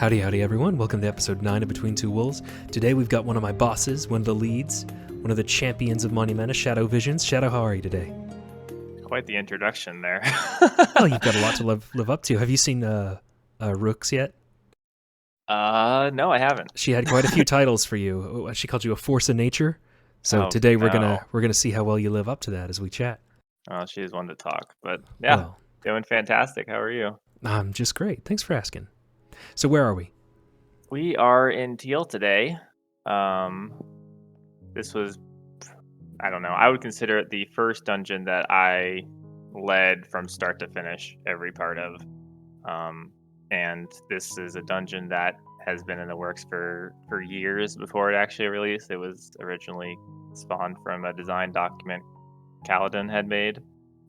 Howdy, howdy, everyone. Welcome to episode 9 of Between Two Wolves. Today we've got one of my bosses, one of the leads, one of the champions of Monumentus, ShadowVisions. Shadow, how are you today? Quite the introduction there. Well, you've got a lot to live up to. Have you seen Rooks yet? No, I haven't. She had quite a few titles for you. She called you a force of nature. So Oh, today we're no. gonna see how well you live up to that as we chat. Oh, she's one to talk, but yeah, Well, doing fantastic. How are you? I'm just great. Thanks for asking. So where are we? We are in Teal today. This was, I don't know, I would consider it the first dungeon that I led from start to finish every part of. And this is a dungeon that has been in the works for years before it actually released. It was originally spawned from a design document Kaladin had made.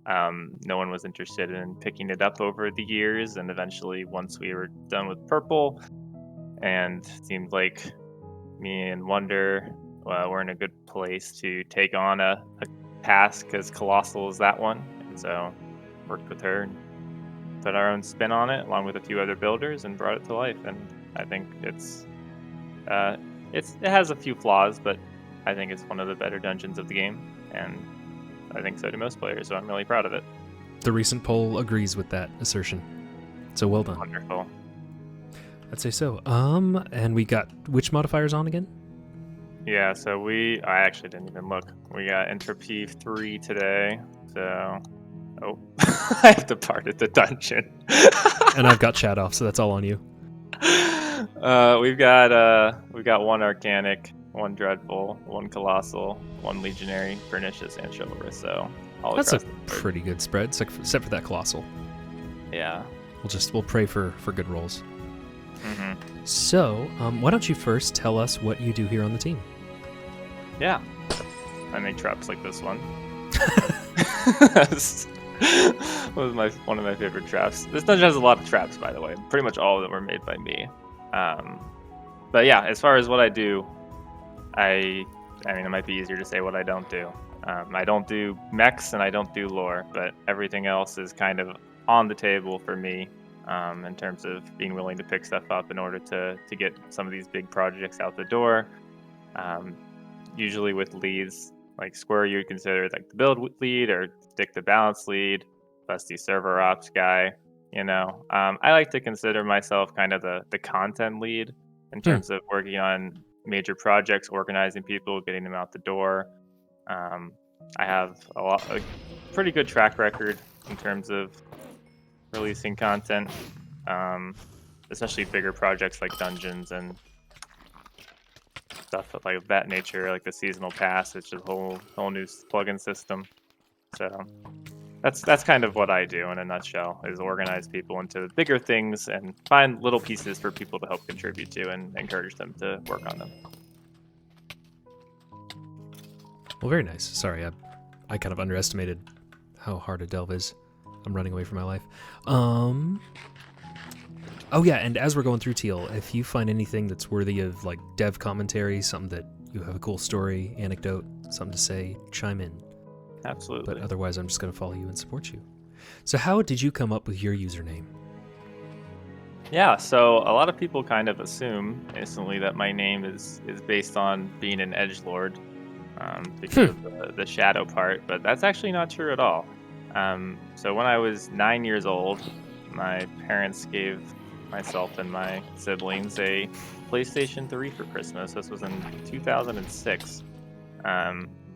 No one was interested in picking it up over the years, and eventually, once we were done with Purple, and it seemed like me and Wonder were in a good place to take on a task, because Colossal is that one, and so worked with her and put our own spin on it, along with a few other builders, and brought it to life. And I think it has a few flaws, but I think it's one of the better dungeons of the game, and I think so do most players, so I'm really proud of it. The recent poll agrees with that assertion. So well done. Wonderful. I'd say so. And we got which modifiers on again? Yeah, so I actually didn't even look. We got Entropy 3 today, so... Oh, I have to part at the dungeon. And I've got chat off, so that's all on you. We've got one Arcanic, one Dreadful, one Colossal, one Legionary, Pernicious, and Chivalrous. So all That's a across the board. pretty good spread, except for that Colossal. Yeah. We'll pray for good rolls. Mm-hmm. So, why don't you first tell us what you do here on the team? Yeah. I make traps like this one. was one of my favorite traps. This dungeon has a lot of traps, by the way. Pretty much all of them were made by me. But yeah, as far as what I do, I mean, it might be easier to say what I don't do. I don't do mechs and I don't do lore, but everything else is kind of on the table for me in terms of being willing to pick stuff up in order to get some of these big projects out the door. Usually with leads, like Square, you would consider like the build lead or stick the balance lead, busty server ops guy. I like to consider myself kind of the content lead in terms of working on major projects, organizing people, getting them out the door. I have a pretty good track record in terms of releasing content, especially bigger projects like dungeons and stuff like that nature, like the seasonal pass, which is a whole new plugin system. So that's kind of what I do in a nutshell, is organize people into bigger things and find little pieces for people to help contribute to and encourage them to work on them. Well, very nice. Sorry, I kind of underestimated how hard a delve is. I'm running away from my life. Oh yeah, and as we're going through Teal, if you find anything that's worthy of like dev commentary, something that you have a cool story, anecdote, something to say, chime in. Absolutely. But otherwise, I'm just going to follow you and support you. So how did you come up with your username? Yeah, so a lot of people kind of assume instantly that my name is based on being an edgelord because of the shadow part, but that's actually not true at all. So when I was 9 years old, my parents gave myself and my siblings a PlayStation 3 for Christmas. This was in 2006.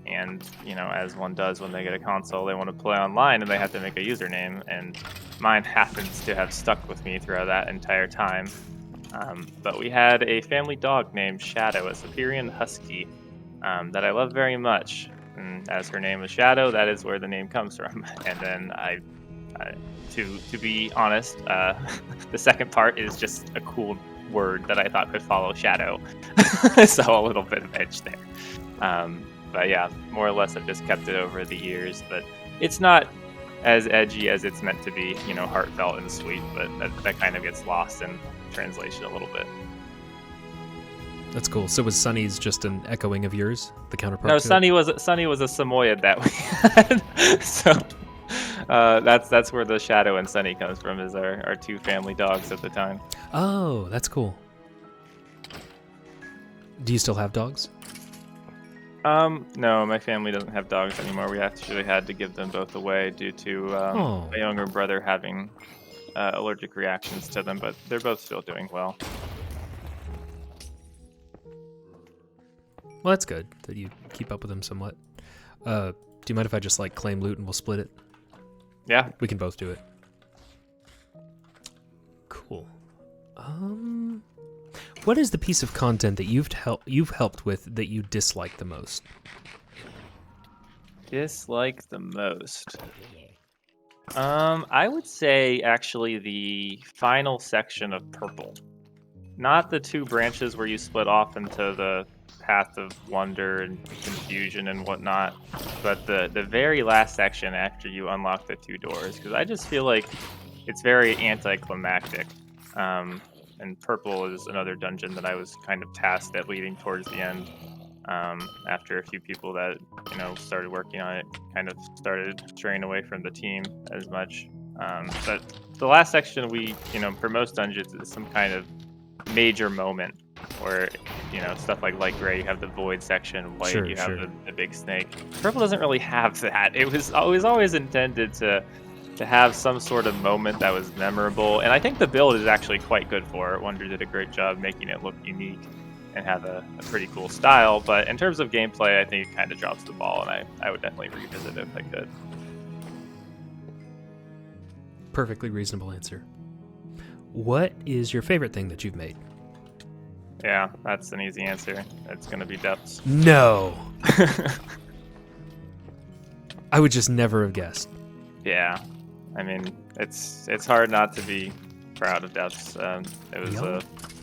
And, as one does when they get a console, they want to play online and they have to make a username. And mine happens to have stuck with me throughout that entire time. But we had a family dog named Shadow, a Siberian Husky, that I love very much. And as her name was Shadow, that is where the name comes from. And then to be honest, the second part is just a cool word that I thought could follow Shadow. So a little bit of edge there. But yeah, more or less I've just kept it over the years. But it's not as edgy as it's meant to be, heartfelt and sweet. But that kind of gets lost in translation a little bit. That's cool. So was Sunny's just an echoing of yours, the counterpart? No, Sunny was a Samoyed that we had. So That's where the Shadow and Sunny comes from, is our two family dogs at the time. Oh, that's cool. Do you still have dogs? No, my family doesn't have dogs anymore. We actually had to give them both away due to Oh. my younger brother having allergic reactions to them, but they're both still doing well. Well, that's good that you keep up with them somewhat. Do you mind if I just like claim loot and we'll split it? Yeah. We can both do it. Cool. What is the piece of content that you've helped with that you dislike the most? Dislike the most. I would say actually the final section of Purple. Not the two branches where you split off into the Path of Wonder and Confusion and whatnot, but the very last section after you unlock the two doors, because I just feel like it's very anticlimactic. And Purple is another dungeon that I was kind of tasked at leading towards the end. After a few people that started working on it kind of started straying away from the team as much. But the last section, for most dungeons, is some kind of major moment where stuff like light gray, you have the void section, white, you have the big snake. Purple doesn't really have that. It was always intended to have some sort of moment that was memorable, and I think the build is actually quite good for it. Wonder did a great job making it look unique and have a pretty cool style, but in terms of gameplay, I think it kind of drops the ball, and I would definitely revisit it if I could. Perfectly reasonable answer. What is your favorite thing that you've made? Yeah, that's an easy answer. It's going to be Depths. No! I would just never have guessed. Yeah. I mean, it's hard not to be proud of Depths. It was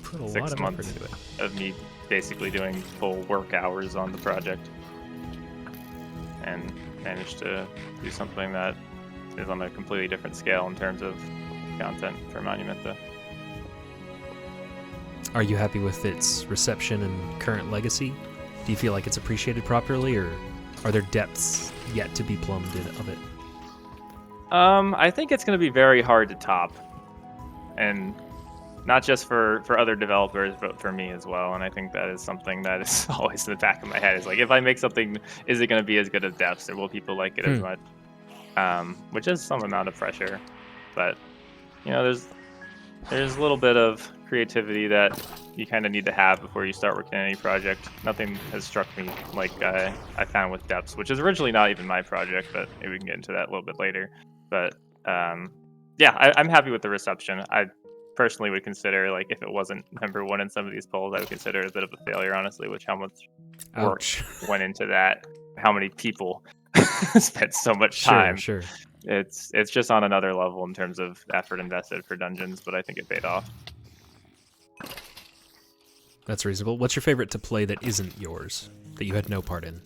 put a 6 lot of months effort into it. of me basically doing full work hours on the project, and managed to do something that is on a completely different scale in terms of content for Monumenta. Are you happy with its reception and current legacy? Do you feel like it's appreciated properly, or are there depths yet to be plumbed of it? I think it's going to be very hard to top, and not just for other developers, but for me as well. And I think that is something that is always in the back of my head. Is like, if I make something, is it going to be as good as Depths, or will people like it as much? Which is some amount of pressure, but there's a little bit of creativity that you kind of need to have before you start working on any project. Nothing has struck me like I found with Depths, which is originally not even my project, but maybe we can get into that a little bit later. But yeah, I'm happy with the reception. I personally would consider, like, if it wasn't number one in some of these polls, I would consider it a bit of a failure, honestly, which how much work went into that, how many people spent so much time. Sure. It's just on another level in terms of effort invested for dungeons, but I think it paid off. That's reasonable. What's your favorite to play that isn't yours, that you had no part in?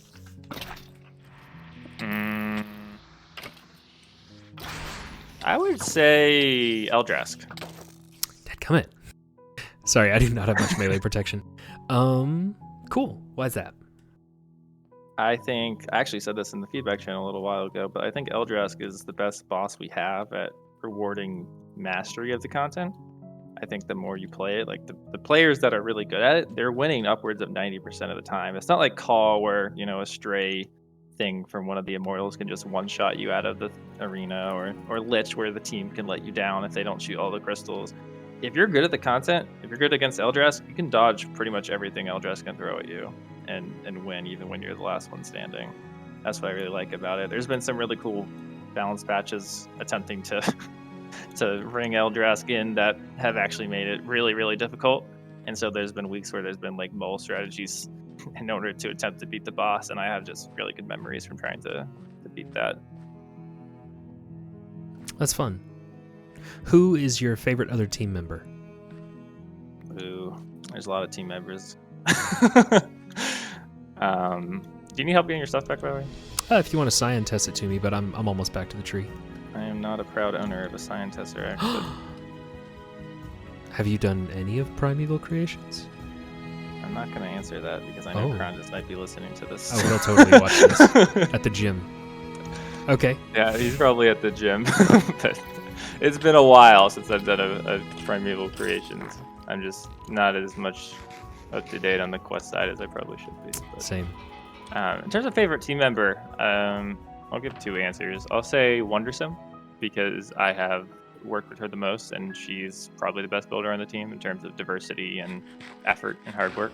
I would say Eldrask. Dadgummit. Sorry, I do not have much melee protection. Cool. Why is that? I actually said this in the feedback channel a little while ago, but I think Eldrask is the best boss we have at rewarding mastery of the content. I think the more you play it, like the players that are really good at it, they're winning upwards of 90% of the time. It's not like Call where, a stray thing from one of the Immortals can just one-shot you out of the arena, or Lich where the team can let you down if they don't shoot all the crystals. If you're good at the content, if you're good against Eldrask, you can dodge pretty much everything Eldrask can throw at you and win, even when you're the last one standing. That's what I really like about it. There's been some really cool balance patches attempting to ring Eldrask in that have actually made it really, really difficult. And so there's been weeks where there's been like mole strategies in order to attempt to beat the boss, and I have just really good memories from trying to beat that. That's fun. Who is your favorite other team member? Ooh, there's a lot of team members. Do you need help getting your stuff back, by the way? If you want to cyan test it to me, but I'm almost back to the tree. I am not a proud owner of a cyan tester, actually. Have you done any of Primeval Creations? I'm not going to answer that because I know Krondas might be listening to this. Oh, he'll totally watch this at the gym. Okay. Yeah, he's probably at the gym. But it's been a while since I've done a Primeval Creations. I'm just not as much up to date on the quest side as I probably should be. But, Same. in terms of favorite team member, I'll give 2 answers. I'll say Wondersome, because I have worked with her the most, and she's probably the best builder on the team in terms of diversity and effort and hard work.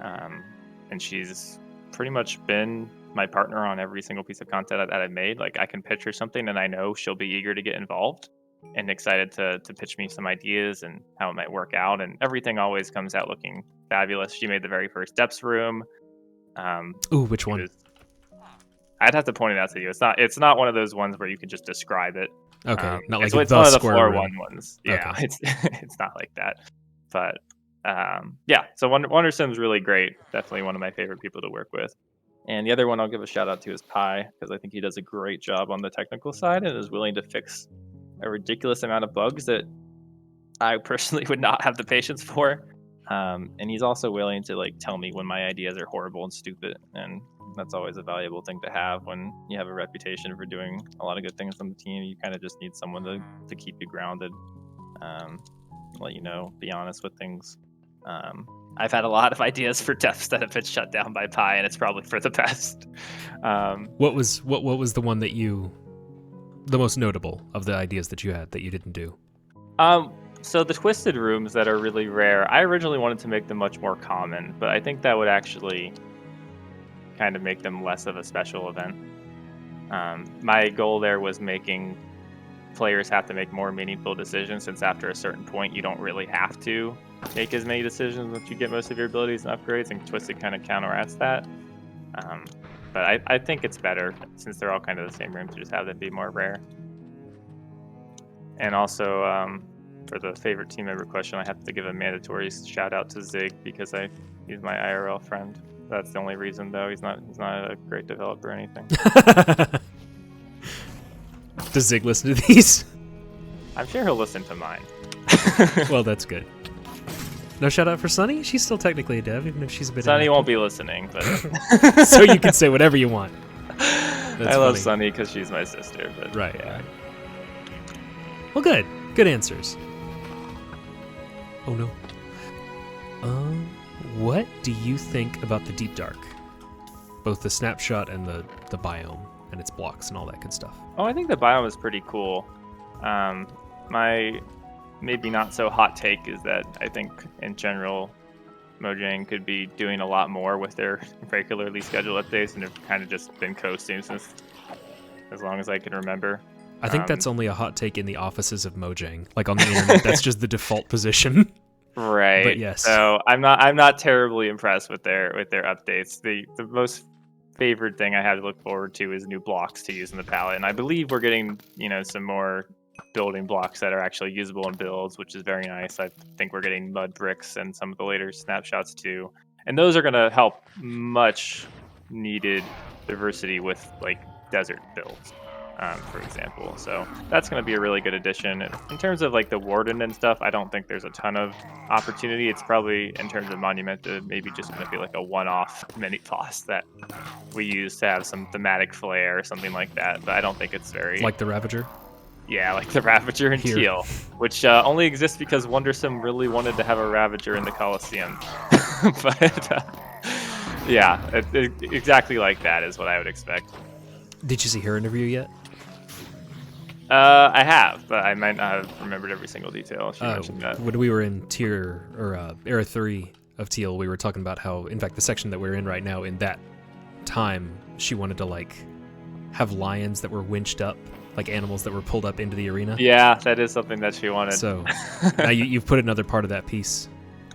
And she's pretty much been my partner on every single piece of content that I've made. Like, I can pitch her something, and I know she'll be eager to get involved and excited to pitch me some ideas and how it might work out. And everything always comes out looking fabulous. She made the very first depths room. Ooh, which one? I'd have to point it out to you. It's not one of those ones where you can just describe it. Okay, not like it's the one of the square floor room. one ones. Yeah, Okay. it's not like that. But yeah, so Wondersome's really great. Definitely one of my favorite people to work with. And the other one I'll give a shout out to is Pi, because I think he does a great job on the technical side and is willing to fix a ridiculous amount of bugs that I personally would not have the patience for. And he's also willing to like tell me when my ideas are horrible and stupid, and that's always a valuable thing to have when you have a reputation for doing a lot of good things on the team. You kind of just need someone to keep you grounded, let you know, be honest with things. I've had a lot of ideas for depths that have been shut down by Pi, and it's probably for the best. What was the one that the most notable of the ideas that you had that you didn't do? So the twisted rooms that are really rare, I originally wanted to make them much more common, but I think that would actually kind of make them less of a special event. My goal there was making players have to make more meaningful decisions, since after a certain point you don't really have to make as many decisions once you get most of your abilities and upgrades, and Twisted kind of counteracts that. But I think it's better, since they're all kind of the same room, to just have them be more rare. And also, for the favorite team member question, I have to give a mandatory shout out to Zig, because he's my IRL friend. That's the only reason, though. He's not a great developer or anything. Does Zig listen to these? I'm sure he'll listen to mine. Well, that's good. No shout out for Sunny? She's still technically a dev, even if she's a bit Sunny inactive. won't be listening, but So you can say whatever you want. I love Sunny because she's my sister. But right, yeah. right. Well, good. Good answers. Oh no. What do you think about the Deep Dark? Both the snapshot and the biome and its blocks and all that good stuff. Oh, I think the biome is pretty cool. My maybe not so hot take is that I think in general Mojang could be doing a lot more with their regularly scheduled updates, and they've kind of just been coasting since as long as I can remember. I think that's only a hot take in the offices of Mojang. Like on the internet, that's just the default position. Right. But yes. So I'm not terribly impressed with their updates. The most favorite thing I have to look forward to is new blocks to use in the palette, and I believe we're getting some more building blocks that are actually usable in builds, which is very nice. I think we're getting mud bricks and some of the later snapshots too, and those are going to help much needed diversity with like desert builds, for example. So that's going to be a really good addition. In terms of like the warden and stuff, I don't think there's a ton of opportunity. It's probably, in terms of Monumenta, maybe just going to be like a one-off mini boss that we use to have some thematic flair or something like that, but I don't think it's very like the Ravager. Yeah, like the Ravager in Teal, which only exists because Wondersome really wanted to have a Ravager in the Coliseum. But yeah, exactly like that is what I would expect. Did you see her interview yet? I have, but I might not have remembered every single detail. She mentioned that. When we were in tier or era 3 of Teal, we were talking about how, in fact, the section that we're in right now, in that time, she wanted to like have lions that were winched up, like animals that were pulled up into the arena. Yeah, that is something that she wanted. So now you've put another part of that piece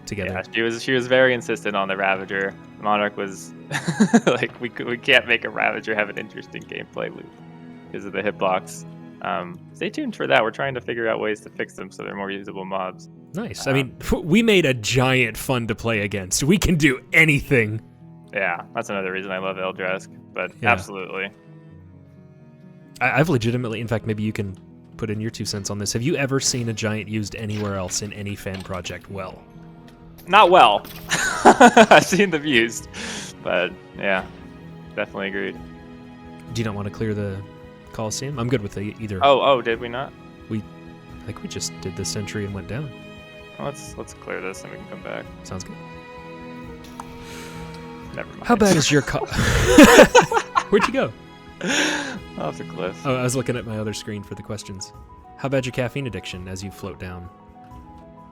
together. Yeah, she was very insistent on the Ravager. Monarch was like, we can't make a Ravager have an interesting gameplay loop because of the hitbox. Stay tuned for that. We're trying to figure out ways to fix them so they're more usable mobs. Nice. I mean, we made a giant fun to play against. We can do anything. Yeah, that's another reason I love Eldrask. But yeah. Absolutely. I've legitimately, in fact, maybe you can put in your 2 cents on this. Have you ever seen a giant used anywhere else in any fan project well? Not well. I've seen them used, but yeah, definitely agreed. Do you not want to clear Coliseum. I'm good with either. Oh, did we not? I think we just did the century and went down. Well, let's clear this and we can come back. Sounds good. Never mind. How bad is your Where'd you go? Off the cliff. Oh, I was looking at my other screen for the questions. How bad your caffeine addiction as you float down?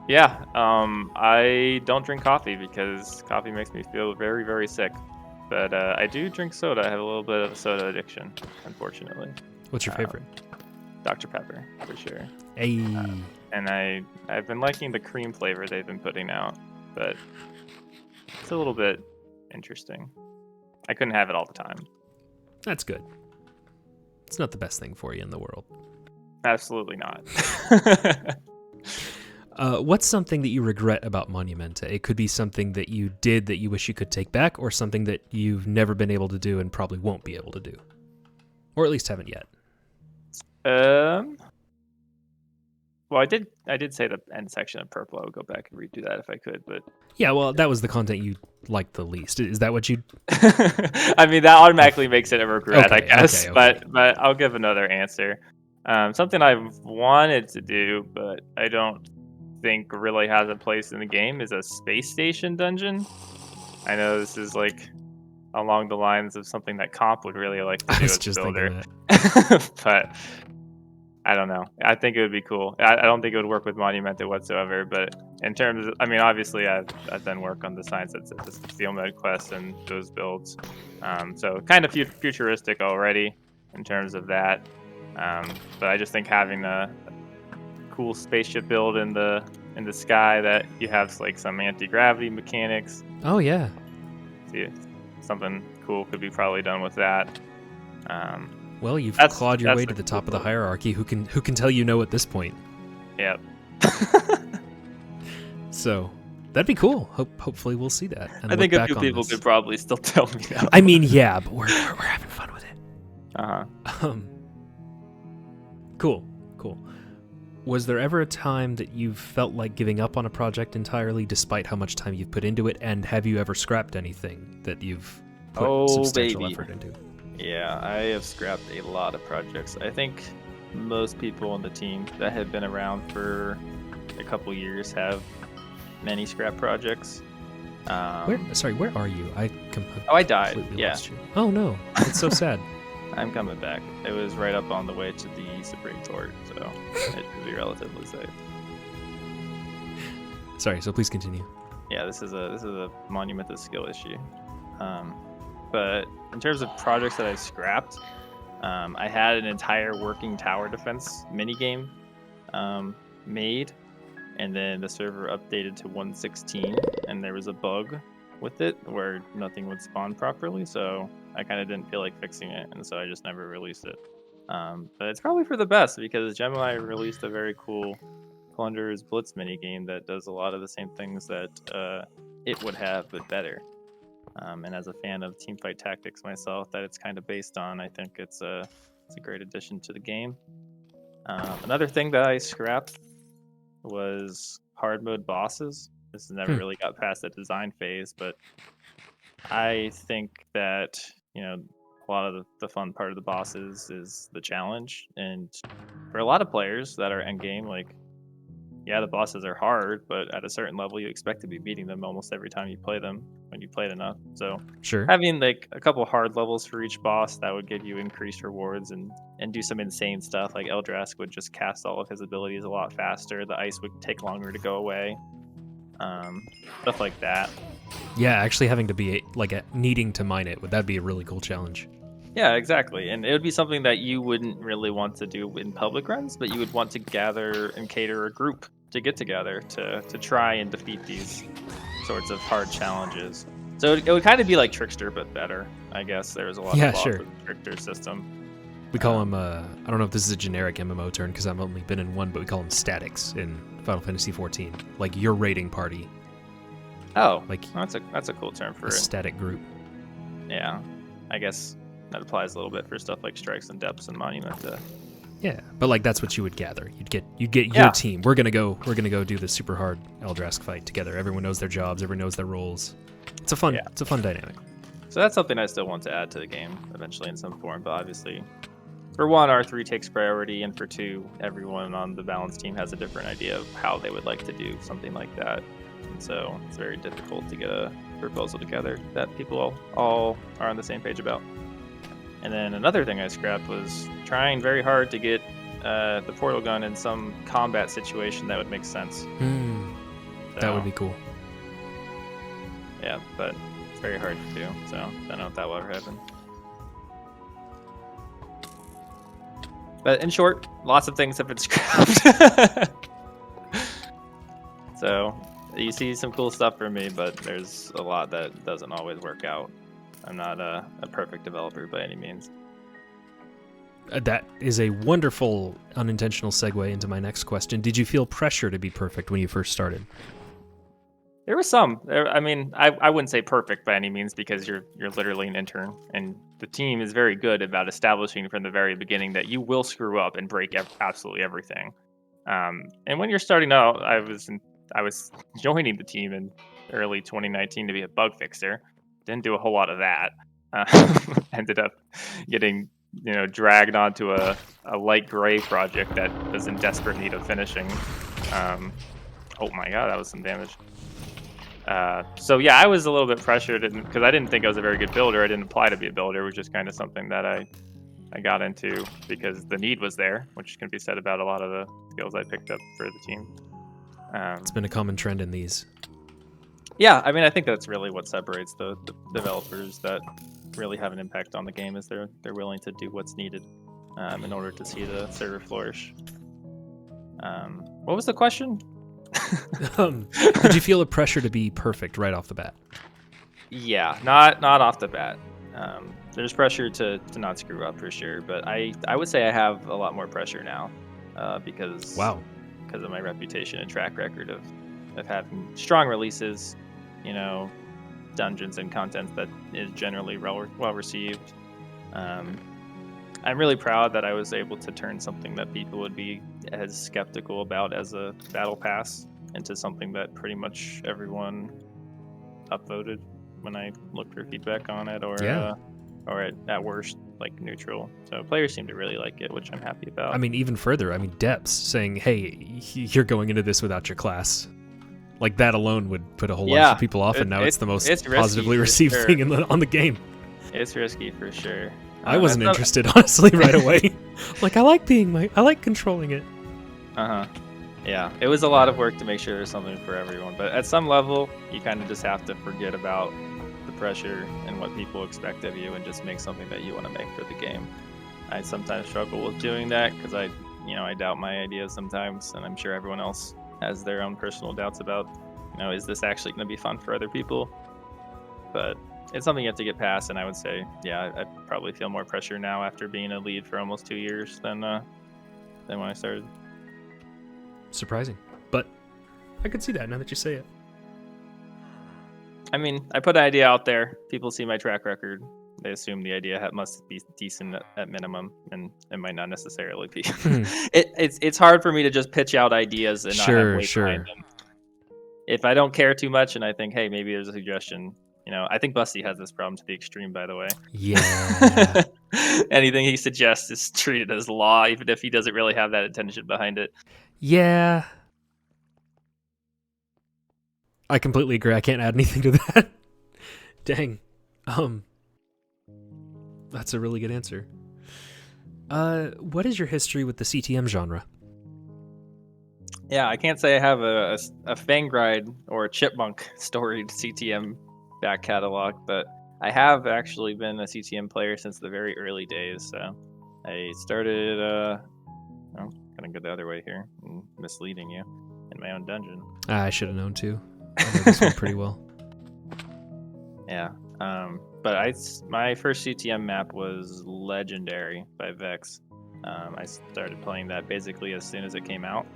Yeah, I don't drink coffee because coffee makes me feel very, very sick. But I do drink soda. I have a little bit of a soda addiction, unfortunately. What's your favorite? Dr. Pepper, for sure. Hey. And I've been liking the cream flavor they've been putting out, but it's a little bit interesting. I couldn't have it all the time. That's good. It's not the best thing for you in the world. Absolutely not. What's something that you regret about Monumenta? It could be something that you did that you wish you could take back, or something that you've never been able to do and probably won't be able to do. Or at least haven't yet. Well, I did say the end section of purple. I would go back and redo that if I could, but Yeah, well, that was the content you liked the least. Is that what you? I mean, that automatically makes it a regret, I guess. Okay. But I'll give another answer. Something I've wanted to do, but I don't think really has a place in the game is a space station dungeon. I know this is like along the lines of something that Comp would really like to do I was as just a builder. thinking that. But I don't know. I think it would be cool. I don't think it would work with Monumenta whatsoever. But in terms of, I mean, obviously I've done work on the science that's the Steel Med quest and those builds. So kind of futuristic already in terms of that. But I just think having a cool spaceship build in the sky that you have like some anti-gravity mechanics. Oh yeah. See, something cool could be probably done with that. Well, you've clawed your way to the top of the hierarchy. Who can tell you no at this point? Yep. So that'd be cool. Hopefully we'll see that. And I think look a few back on people this. could probably still tell me no. I mean, yeah, but we're having fun with it. Cool. Was there ever a time that you've felt like giving up on a project entirely, despite how much time you've put into it? And have you ever scrapped anything that you've put substantial effort into? Yeah, I have scrapped a lot of projects. I think most people on the team that have been around for a couple years have many scrap projects. Where are you? I died. Completely Yeah. lost you. Oh no, it's so sad. I'm coming back. It was right up on the way to the Supreme Court, so it should be relatively safe. Sorry, so please continue. Yeah, this is a monumental skill issue. But in terms of projects that I scrapped, I had an entire working tower defense minigame made, and then the server updated to 1.16, and there was a bug with it where nothing would spawn properly, so I kind of didn't feel like fixing it, and so I just never released it. But it's probably for the best, because Gemini released a very cool Plunder's Blitz minigame that does a lot of the same things that it would have, but better. And as a fan of teamfight tactics myself, that it's kind of based on, I think it's a great addition to the game. Another thing that I scrapped was hard mode bosses. This never really got past the design phase, but I think that, a lot of the fun part of the bosses is the challenge. And for a lot of players that are endgame, the bosses are hard, but at a certain level, you expect to be beating them almost every time you play them when you played enough. So Sure. having a couple hard levels for each boss, that would give you increased rewards and do some insane stuff. Like Eldrask would just cast all of his abilities a lot faster. The ice would take longer to go away. Stuff like that. Yeah, actually having to be needing to mine it, would that be a really cool challenge? Yeah, exactly. And it would be something that you wouldn't really want to do in public runs, but you would want to gather and cater a group to get together to try and defeat these sorts of hard challenges. So it would kind of be like Trickster, but better, I guess. There's a lot of flaws with the Trickster system. We call them, I don't know if this is a generic MMO term because I've only been in one, but we call them statics in Final Fantasy XIV. Like your raiding party. Oh, that's a cool term for a static group. Yeah, I guess that applies a little bit for stuff like Strikes and Depths and Monumenta. Yeah, but that's what you would gather. You'd get your team. We're gonna go do the super hard Eldrask fight together. Everyone knows their jobs. Everyone knows their roles. It's a fun dynamic. So that's something I still want to add to the game eventually in some form. But obviously, for one, R3 takes priority, and for two, everyone on the balance team has a different idea of how they would like to do something like that. And so it's very difficult to get a proposal together that people all are on the same page about. And then another thing I scrapped was trying very hard to get the portal gun in some combat situation that would make sense. That would be cool. Yeah, but it's very hard to do, so I don't know if that will ever happen. But in short, lots of things have been scrapped. So you see some cool stuff from me, but there's a lot that doesn't always work out. I'm not a perfect developer by any means. That is a wonderful unintentional segue into my next question. Did you feel pressure to be perfect when you first started? There was some. I mean, I wouldn't say perfect by any means because you're literally an intern, and the team is very good about establishing from the very beginning that you will screw up and break absolutely everything. And when you're starting out, I was joining the team in early 2019 to be a bug fixer. Didn't do a whole lot of that. Ended up getting dragged onto a light gray project that was in desperate need of finishing. Oh my god, that was some damage. So yeah, I was a little bit pressured because I didn't think I was a very good builder. I didn't apply to be a builder, which is kind of something that I got into because the need was there, which can be said about a lot of the skills I picked up for the team. It's been a common trend in these. Yeah, I mean, I think that's really what separates the developers that really have an impact on the game is they're willing to do what's needed in order to see the server flourish. What was the question? Did you feel a pressure to be perfect right off the bat? Yeah, not off the bat. There's pressure to not screw up for sure, but I would say I have a lot more pressure now because of my reputation and track record of having strong releases, dungeons and content that is generally well received. I'm really proud that I was able to turn something that people would be as skeptical about as a battle pass into something that pretty much everyone upvoted when I looked for feedback on it, or at worst like neutral. So players seem to really like it, which I'm happy about. I mean, even further, Depths saying, "Hey, you're going into this without your class." Like that alone would put a whole lot of people off, and now it's the most positively received thing on the game. It's risky for sure. I wasn't interested, honestly, right away. Like, I like controlling it. Yeah, it was a lot of work to make sure there's something for everyone. But at some level, you kind of just have to forget about the pressure and what people expect of you and just make something that you want to make for the game. I sometimes struggle with doing that because I doubt my ideas sometimes, and I'm sure everyone else has their own personal doubts about, is this actually going to be fun for other people? But it's something you have to get past, and I would say, yeah, I probably feel more pressure now after being a lead for almost 2 years than when I started. Surprising, but I could see that now that you say it. I mean, I put an idea out there. People see my track record. They assume the idea must be decent at minimum, and it might not necessarily be. It's hard for me to just pitch out ideas and not have weight behind them. If I don't care too much and I think, hey, maybe there's a suggestion. I think Busty has this problem to the extreme, by the way. Yeah. Anything he suggests is treated as law, even if he doesn't really have that intention behind it. Yeah. I completely agree. I can't add anything to that. Dang. That's a really good answer. What is your history with the CTM genre? Yeah, I can't say I have a Fangride or a Chipmunk storied CTM back catalog, but I have actually been a CTM player since the very early days. So I started, I'm gonna go the other way here, and misleading you in my own dungeon. I should have known too. I know this one pretty well. Yeah, but my first CTM map was Legendary by Vex. I started playing that basically as soon as it came out.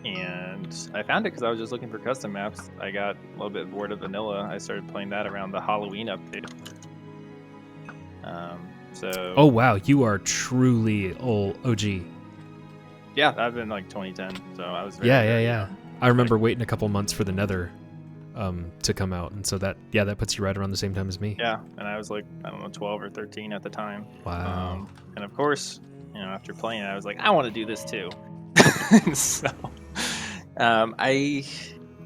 And I found it because I was just looking for custom maps. I got a little bit bored of vanilla. I started playing that around the Halloween update. Oh wow, you are truly old OG. Yeah, I've been like 2010, so I was very young. I remember waiting a couple months for the Nether to come out, and so that puts you right around the same time as me. Yeah, and I was like, I don't know, 12 or 13 at the time. Wow. And of course, after playing it, I was like, I want to do this too. So,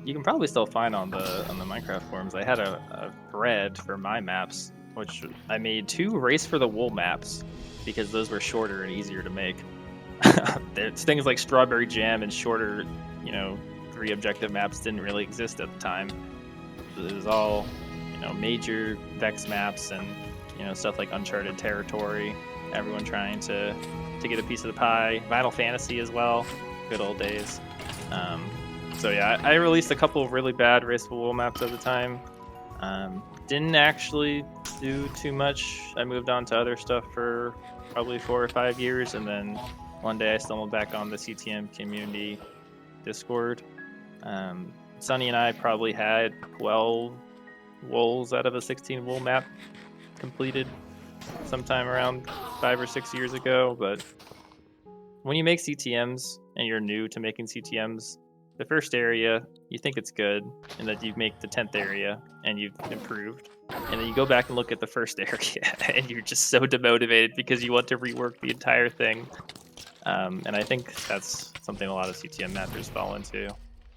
you can probably still find on the Minecraft forums. I had a thread for my maps, which I made 2 Race for the Wool maps because those were shorter and easier to make. There's things like Strawberry Jam and shorter, 3 objective maps didn't really exist at the time. It was all, major Vex maps and, stuff like Uncharted Territory. Everyone trying to get a piece of the pie. Final Fantasy as well. Good old days. So yeah, I released a couple of really bad Race for Wool maps at the time. Didn't actually do too much. I moved on to other stuff for probably 4 or 5 years, and then one day I stumbled back on the CTM community Discord. Sunny and I probably had 12 wools out of a 16 wool map completed sometime around 5 or 6 years ago. But when you make CTMs and you're new to making CTMs, the first area, you think it's good, and then you make the 10th area, and you've improved. And then you go back and look at the first area, and you're just so demotivated because you want to rework the entire thing. And I think that's something a lot of CTM mappers fall into.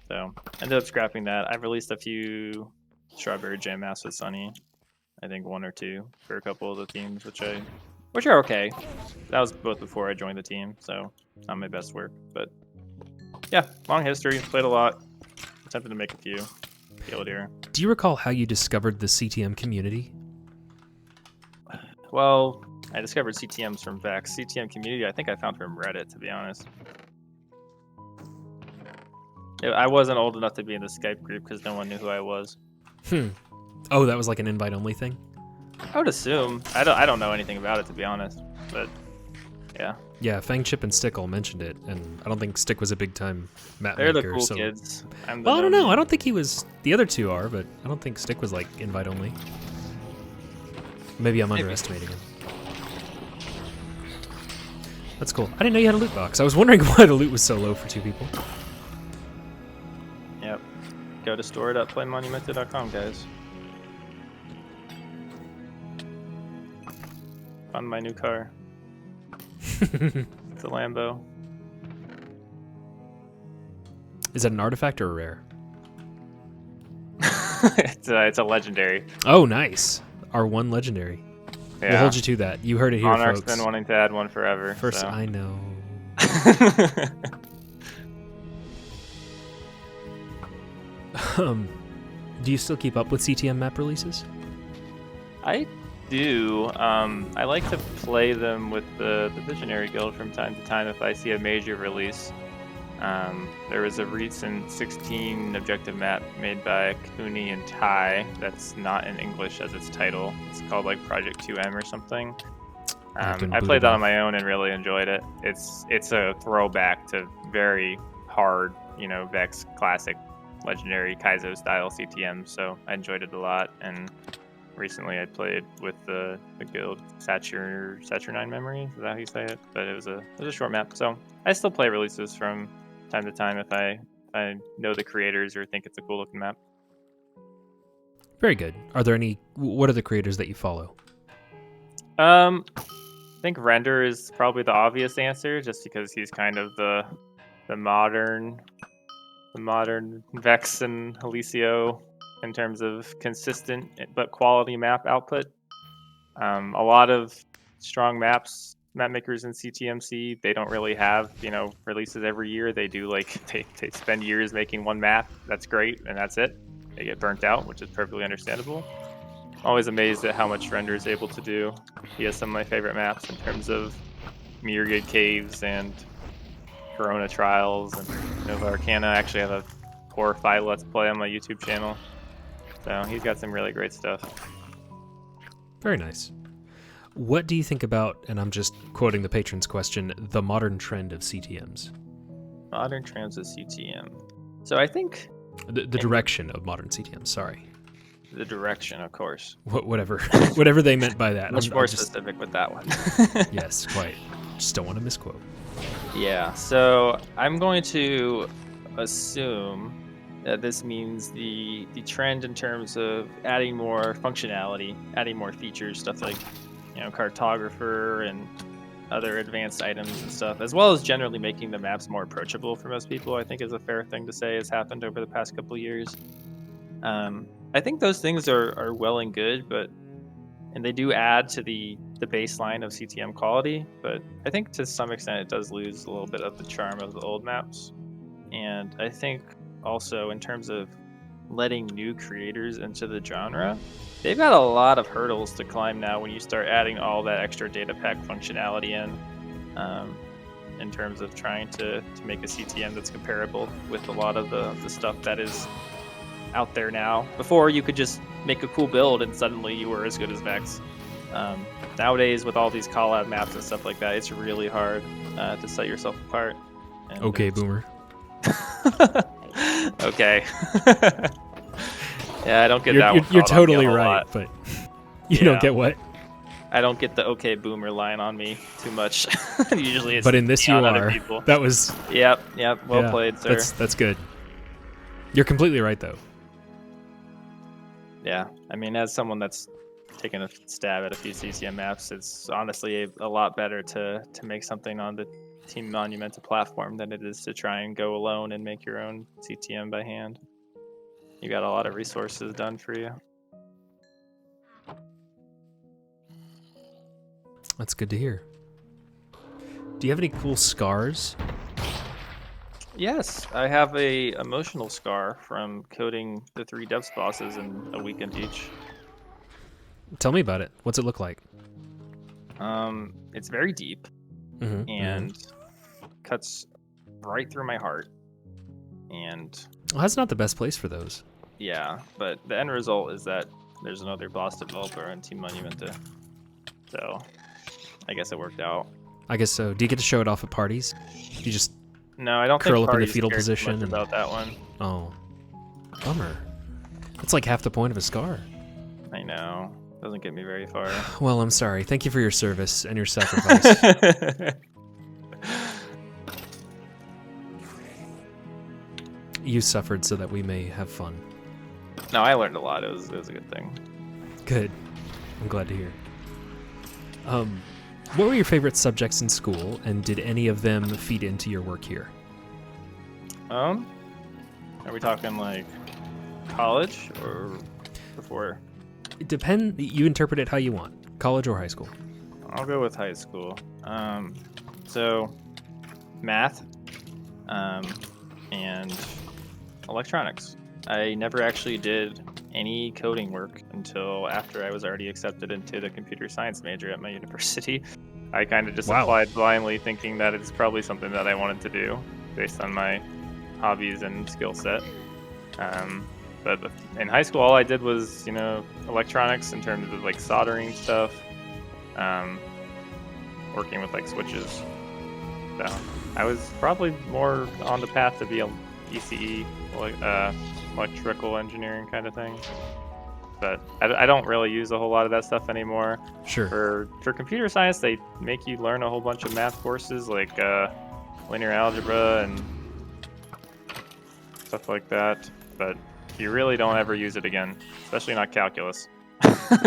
So I ended up scrapping that. I've released a few Strawberry Jam maps with Sunny. I think 1 or 2 for a couple of the teams, which are okay. That was both before I joined the team, so not my best work, but yeah, long history, played a lot, attempted to make a few. Failed here. Do you recall how you discovered the CTM community? Well, I discovered CTMs from Vex. CTM community, I think I found from Reddit, to be honest. I wasn't old enough to be in the Skype group because no one knew who I was. Oh, that was like an invite-only thing? I would assume. I don't know anything about it, to be honest, but yeah. Yeah, Fangchip and Stick all mentioned it, and I don't think Stick was a big-time map They're maker. the cool so... kids. Well, I don't know. I don't think he was... The other 2 are, but I don't think Stick was, like, invite-only. Maybe I'm underestimating him. That's cool. I didn't know you had a loot box. I was wondering why the loot was so low for 2 people. Yep. Go to store.playmonumenta.com, guys. Found my new car. It's a Lambo. Is that an artifact or a rare? It's a legendary. Oh, nice. R1 legendary. Yeah. We'll hold you to that. You heard it here, Monarch's folks. been wanting to add one forever. First, so. I know. Do you still keep up with CTM map releases? I do. I like to play them with the Visionary Guild from time to time if I see a major release. There was a recent 16 objective map made by Cooney and Ty that's not in English as its title. It's called like Project 2M or something. I played that on my own and really enjoyed it. It's a throwback to very hard, Vex classic legendary Kaizo style CTM, so I enjoyed it a lot. And recently I played with the guild Saturnine Memory, is that how you say it? But it was a short map, so I still play releases from time to time if I know the creators or think it's a cool looking map. Very good. What are the creators that you follow? I think Render is probably the obvious answer, just because he's kind of the modern Vex and Alicio in terms of consistent but quality map output. A lot of strong map makers in CTMC, they don't really have releases every year. They do they spend years making one map. That's great, and that's it. They get burnt out, which is perfectly understandable. I'm always amazed at how much Render is able to do. He has some of my favorite maps in terms of Myriad Caves and Corona Trials and Nova Arcana. I actually have a 4 or 5 Let's Play on my YouTube channel. So he's got some really great stuff. Very nice. What do you think about, and I'm just quoting the patron's question, the modern trend of CTMs? Modern trends of CTM. So I think... The direction of modern CTMs, sorry. The direction, of course. Whatever they meant by that. Much more specific with that one. Yes, quite. Just don't want to misquote. Yeah, so I'm going to assume This means the trend in terms of adding more functionality, adding more features, stuff like cartographer and other advanced items and stuff, as well as generally making the maps more approachable for most people. I think is a fair thing to say has happened over the past couple of years. I think those things are well and good, and they do add to the baseline of CTM quality, but I think to some extent it does lose a little bit of the charm of the old maps. And I think also in terms of letting new creators into the genre, they've got a lot of hurdles to climb now when you start adding all that extra data pack functionality in terms of trying to make a CTM that's comparable with a lot of the stuff that is out there now. Before, you could just make a cool build and suddenly you were as good as Vex. Nowadays, with all these call-out maps and stuff like that, it's really hard to set yourself apart. And Okay, Boomer. Okay. Yeah, I don't get that one. You're called on me a totally whole right, lot. but you don't get what? I don't get the okay boomer line on me too much. Usually it's But in this you on other are. people. That was Yep. Well yeah, played, sir. That's good. You're completely right though. Yeah. I mean, as someone that's taken a stab at a few CCM maps, it's honestly a lot better to make something on the Team Monumenta platform than it is to try and go alone and make your own CTM by hand. You got a lot of resources done for you. That's good to hear. Do you have any cool scars? Yes, I have a emotional scar from coding the 3 devs bosses in a weekend each. Tell me about it. What's it look like? It's very deep and cuts right through my heart. And Well, that's not the best place for those. yeah, but the end result is that there's another boss developer on Team Monumenta. So I guess it worked out. I guess so. Do you get to show it off at parties? You just No, I don't curl think up in the parties fetal care too position much and- about that one. Oh, bummer. That's like half the point of a scar. I know. Doesn't get me very far. Well, I'm sorry. Thank you for your service and your sacrifice. You suffered so that we may have fun. No, I learned a lot. It was a good thing. Good. I'm glad to hear. What were your favorite subjects in school, and did any of them feed into your work here? Are we talking like college or before? It depends. You interpret it how you want. College or high school. I'll go with high school. So math, and electronics. I never actually did any coding work until after I was already accepted into the computer science major at my university. I kind of just applied blindly, thinking that it's probably something that I wanted to do based on my hobbies and skill set. But in high school, all I did was, electronics in terms of like soldering stuff, working with like switches. So I was probably more on the path to be a ECE, electrical engineering kind of thing. But I don't really use a whole lot of that stuff anymore. Sure. For computer science, they make you learn a whole bunch of math courses like linear algebra and stuff like that. But you really don't ever use it again, especially not calculus.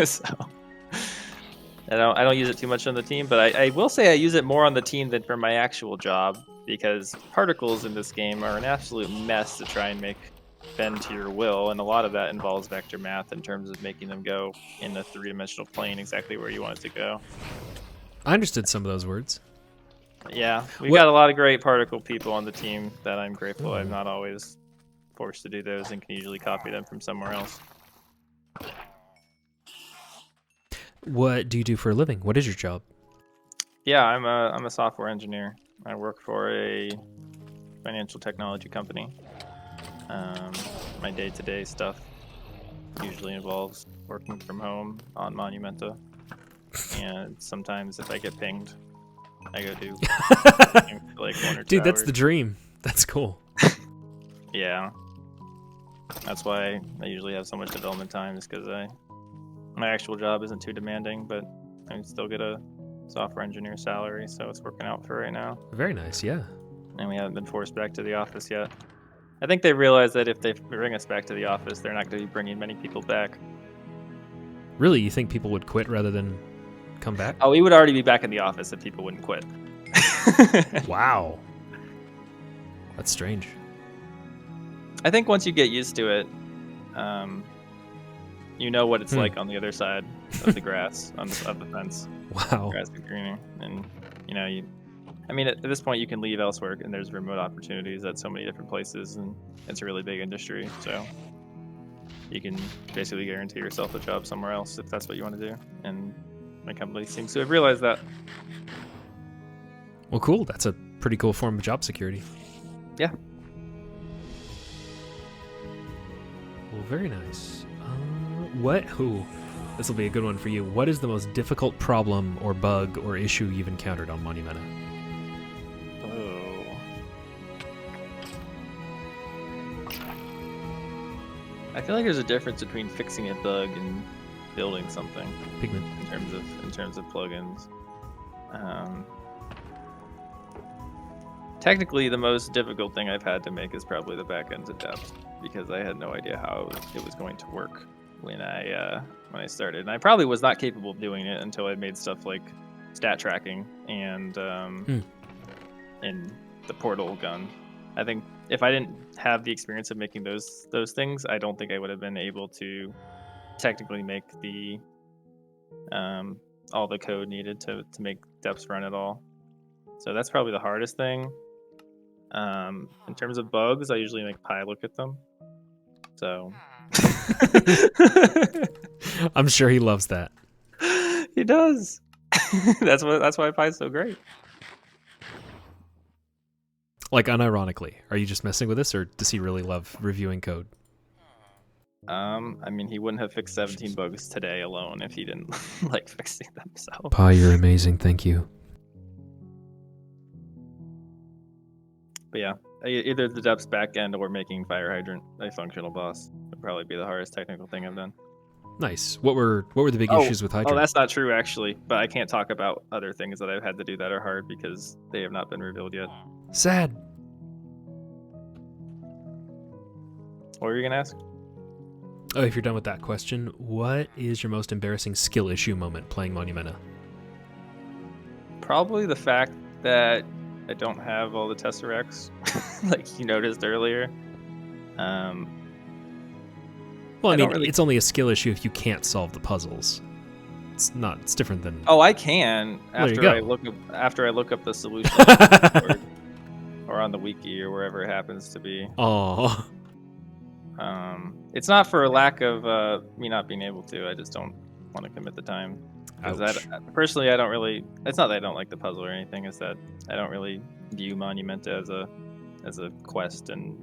So I don't use it too much on the team, but I will say I use it more on the team than for my actual job, because particles in this game are an absolute mess to try and bend to your will, and a lot of that involves vector math in terms of making them go in a three-dimensional plane exactly where you want it to go. I understood some of those words. Yeah, we've got a lot of great particle people on the team that I'm grateful I'm not always forced to do those and can usually copy them from somewhere else. What do you do for a living? What is your job? Yeah, I'm a software engineer. I work for a financial technology company. My day-to-day stuff usually involves working from home on Monumenta, and sometimes if I get pinged, I go do like 1 or 2 Dude, that's hours. the dream. That's cool. Yeah, that's why I usually have so much development time, is because my actual job isn't too demanding, but I still get a software engineer salary, so it's working out for right now. Very nice, yeah. And we haven't been forced back to the office yet. I think they realize that if they bring us back to the office, they're not going to be bringing many people back. Really, you think people would quit rather than come back? Oh, we would already be back in the office if people wouldn't quit. Wow. That's strange. I think once you get used to it, you know what it's like on the other side of the grass, of the fence. Wow. Grass is greener, and I mean, at this point, you can leave elsewhere, and there's remote opportunities at so many different places, and it's a really big industry. So you can basically guarantee yourself a job somewhere else if that's what you want to do. And my company seems to have realized that. Well, cool. That's a pretty cool form of job security. Yeah. Well, very nice. This will be a good one for you. What is the most difficult problem or bug or issue you've encountered on Monumenta? Oh. I feel like there's a difference between fixing a bug and building something. Pigment. In terms of plugins. Technically, the most difficult thing I've had to make is probably the back end to depth, because I had no idea how it was going to work when I started, and I probably was not capable of doing it until I made stuff like stat tracking and the portal gun. I think if I didn't have the experience of making those things, I don't think I would have been able to technically make the all the code needed to make depths run at all. So that's probably the hardest thing. In terms of bugs, I usually make Pi look at them. So I'm sure he loves that. He does. That's why Pi's so great. Like, unironically, are you just messing with this, or does he really love reviewing code? I mean, he wouldn't have fixed 17 bugs today alone if he didn't like fixing them. So Pi, you're amazing. Thank you. But yeah, either the depths back end or making Fire Hydrant a functional boss would probably be the hardest technical thing I've done. Nice. What were the big issues with Hydrant? Oh, that's not true actually, but I can't talk about other things that I've had to do that are hard because they have not been revealed yet. Sad. What were you gonna ask? Oh, if you're done with that question, what is your most embarrassing skill issue moment playing Monumenta? Probably the fact that I don't have all the Tesseracts, like you noticed earlier. Well, I mean, it's only a skill issue if you can't solve the puzzles. It's different than... Oh, I can after I look up the solution or on the wiki or wherever it happens to be. Oh. It's not for a lack of me not being able to. I just don't want to commit the time. Personally, I don't really. It's not that I don't like the puzzle or anything. It's that I don't really view Monumenta as a quest and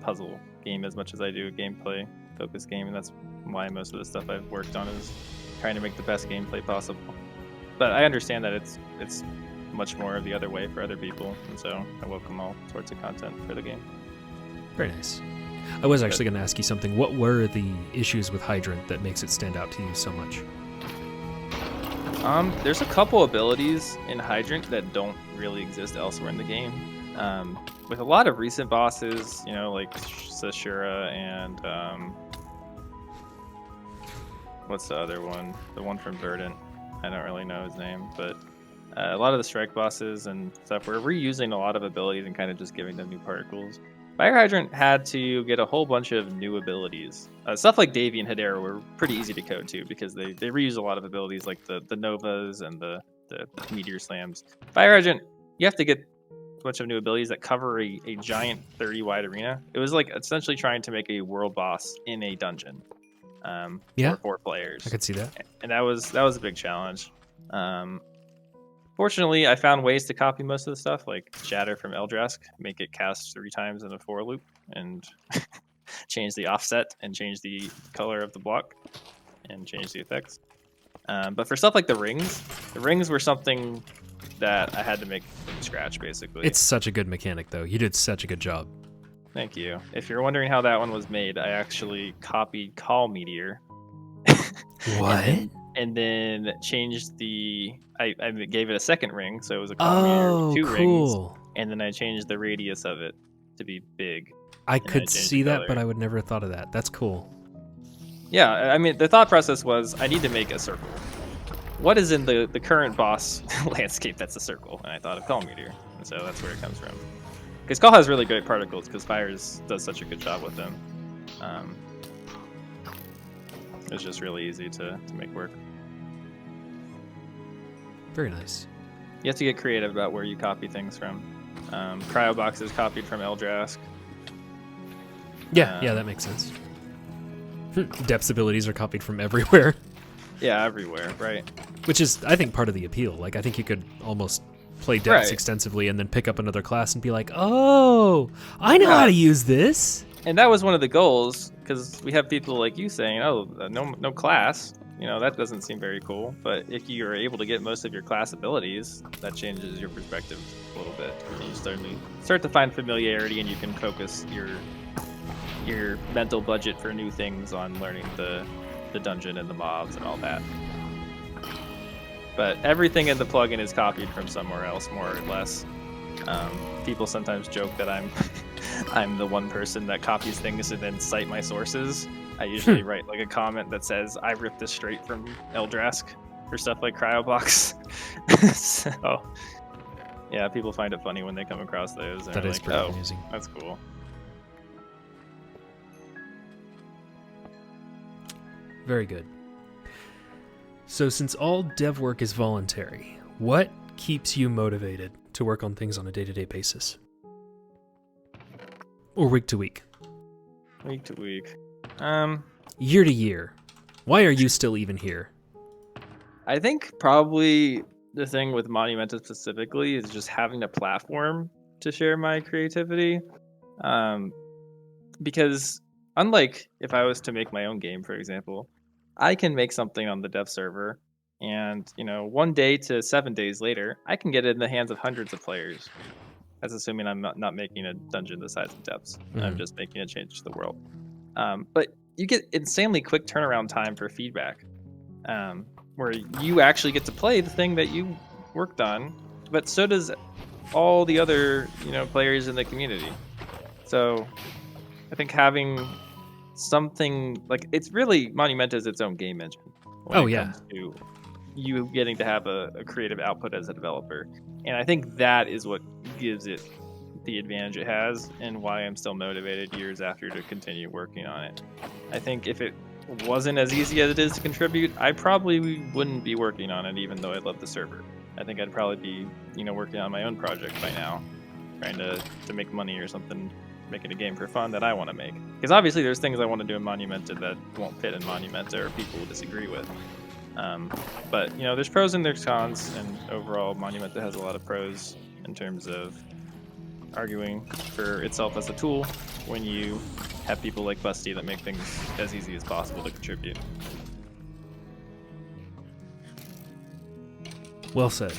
puzzle game as much as I do a gameplay focused game, and that's why most of the stuff I've worked on is trying to make the best gameplay possible. But I understand that it's much more the other way for other people, and so I welcome all sorts of content for the game. Very nice. I was actually going to ask you something. What were the issues with Hydrant that makes it stand out to you so much? There's a couple abilities in Hydrant that don't really exist elsewhere in the game. With a lot of recent bosses, like Sashura and what's the other one? The one from Verdant. I don't really know his name, but a lot of the strike bosses and stuff, we're reusing a lot of abilities and kind of just giving them new particles. Fire Hydrant had to get a whole bunch of new abilities. Stuff like Davy and Hedera were pretty easy to code too because they reuse a lot of abilities like the Novas and the Meteor Slams. Fire Hydrant, you have to get a bunch of new abilities that cover a giant 30 wide arena. It was like essentially trying to make a world boss in a dungeon. For 4 players. I could see that. And that was a big challenge. Fortunately, I found ways to copy most of the stuff, like Shatter from Eldrask, make it cast 3 times in a for loop, and change the offset, and change the color of the block, and change the effects. But for stuff like the rings were something that I had to make from scratch, basically. It's such a good mechanic, though. You did such a good job. Thank you. If you're wondering how that one was made, I actually copied Call Meteor. What? And then changed I gave it a second ring, so it was a Call Meteor with 2 rings. And then I changed the radius of it to be big. I and then could it changed see the that, color. but I would never have thought of that. That's cool. Yeah, I mean, the thought process was I need to make a circle. What is in the current boss landscape that's a circle? And I thought of Call Meteor, and so that's where it comes from. Because Call has really great particles, because Fires does such a good job with them. It's just really easy to make work. Very nice. You have to get creative about where you copy things from. Cryobox is copied from Eldrask. Yeah, that makes sense. Depth's abilities are copied from everywhere. Yeah, everywhere, right? Which is, I think, part of the appeal. Like, I think you could almost play Depths Right. extensively and then pick up another class and be like, oh, I know how to use this. And that was one of the goals, because we have people like you saying, "Oh, no class." You know, that doesn't seem very cool. But if you are able to get most of your class abilities, that changes your perspective a little bit. You start to find familiarity, and you can focus your mental budget for new things on learning the dungeon and the mobs and all that. But everything in the plugin is copied from somewhere else, more or less. People sometimes joke that I'm the one person that copies things and then cite my sources. I usually write like a comment that says I ripped this straight from Eldrask for stuff like Cryobox. So yeah, people find it funny when they come across those. And That they're is like, pretty oh, amusing. that's cool. Very good. So since all dev work is voluntary, what keeps you motivated to work on things on a day-to-day basis? Or week to week? Week to week. Year to year. Why are you still even here? I think probably the thing with Monumenta specifically is just having a platform to share my creativity. Because unlike if I was to make my own game, for example, I can make something on the dev server, and 1 day to 7 days later, I can get it in the hands of hundreds of players. That's assuming I'm not making a dungeon the size of Depths. I'm just making a change to the world. But you get insanely quick turnaround time for feedback, where you actually get to play the thing that you worked on, but so does all the other players in the community. So I think having something like it's really Monumenta is its own game engine. When it comes to you getting to have a creative output as a developer, and I think that is what gives it the advantage it has, and why I'm still motivated years after to continue working on it. I think if it wasn't as easy as it is to contribute, I probably wouldn't be working on it, even though I love the server. I think I'd probably be working on my own project by now, trying to make money or something, making a game for fun that I want to make. Because obviously there's things I want to do in Monumenta that won't fit in Monumenta or people will disagree with. But there's pros and there's cons, and overall Monumenta has a lot of pros in terms of arguing for itself as a tool when you have people like Busty that make things as easy as possible to contribute. Well said.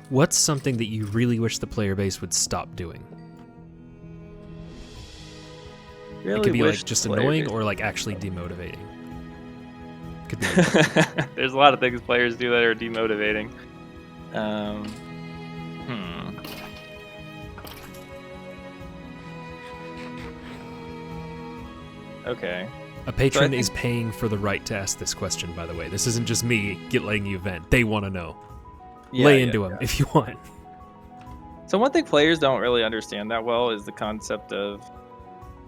What's something that you really wish the player base would stop doing? Really it could be wish like just the player annoying base- or like actually demotivating. Could be. There's a lot of things players do that are demotivating. Okay. A patron think- is paying for the right to ask this question, by the way. This isn't just me letting you vent. They want to know. Lay into them if you want. So one thing players don't really understand that well is the concept of,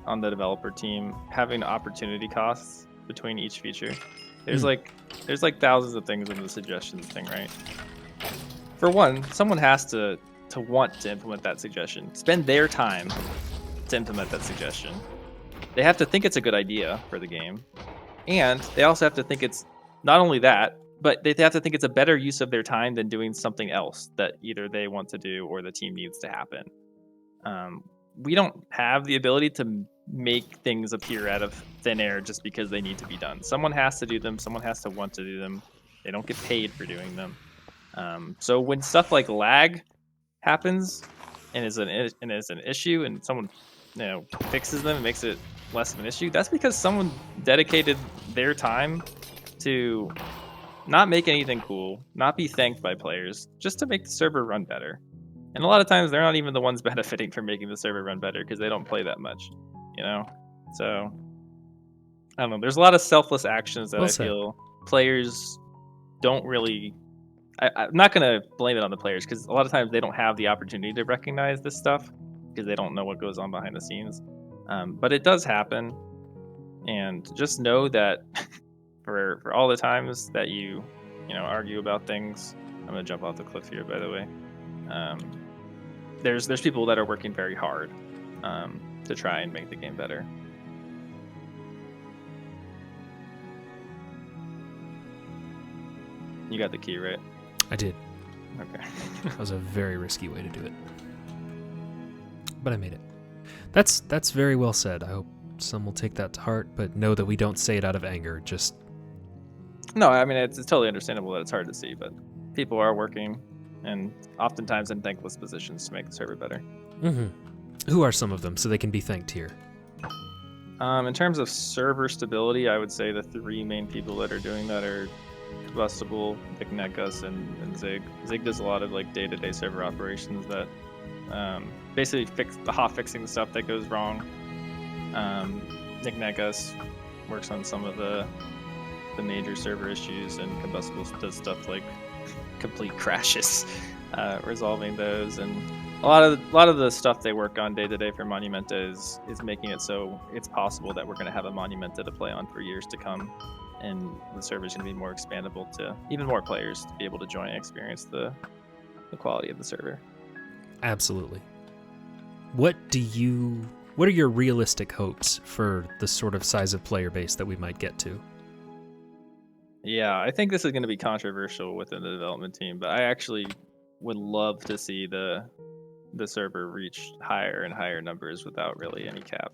on the developer team, having opportunity costs between each feature. There's like thousands of things in the suggestions thing, right? For one, someone has to want to implement that suggestion, spend their time to implement that suggestion. They have to think it's a good idea for the game, and they also have to think it's not only that, but they have to think it's a better use of their time than doing something else that either they want to do or the team needs to happen. We don't have the ability to make things appear out of thin air just because they need to be done. Someone has to do them. Someone has to want to do them. They don't get paid for doing them. So when stuff like lag happens and is an issue, and someone fixes them and makes it less of an issue, that's because someone dedicated their time to not make anything cool, not be thanked by players, just to make the server run better. And a lot of times they're not even the ones benefiting from making the server run better because they don't play that much, you know? So I don't know. There's a lot of selfless actions that Well I said. feel players don't really. I'm not gonna blame it on the players because a lot of times they don't have the opportunity to recognize this stuff because they don't know what goes on behind the scenes. But it does happen, and just know that for all the times that you know argue about things. I'm gonna jump off the cliff here, by the way. Um, there's people that are working very hard to try and make the game better. You got the key, right? I did. Okay. That was a very risky way to do it, but I made it. That's very well said. I hope some will take that to heart, but know that we don't say it out of anger. Just No, I mean it's totally understandable that it's hard to see, but people are working, and oftentimes in thankless positions to make the server better. Who are some of them, so they can be thanked here? In terms of server stability, I would say the three main people that are doing that are Combustible, Gus, and Zig. Zig does a lot of like day-to-day server operations that basically fix the hot fixing the stuff that goes wrong. Gus works on some of the major server issues, and Combustible does stuff like complete crashes, resolving those, and a lot of the stuff they work on day to day for Monumenta is making it so it's possible that we're going to have a Monumenta to play on for years to come, and the server is going to be more expandable to even more players to be able to join and experience the quality of the server. Absolutely. What are your realistic hopes for the sort of size of player base that we might get to? Yeah, I think this is going to be controversial within the development team, but I actually would love to see the server reach higher and higher numbers without really any cap.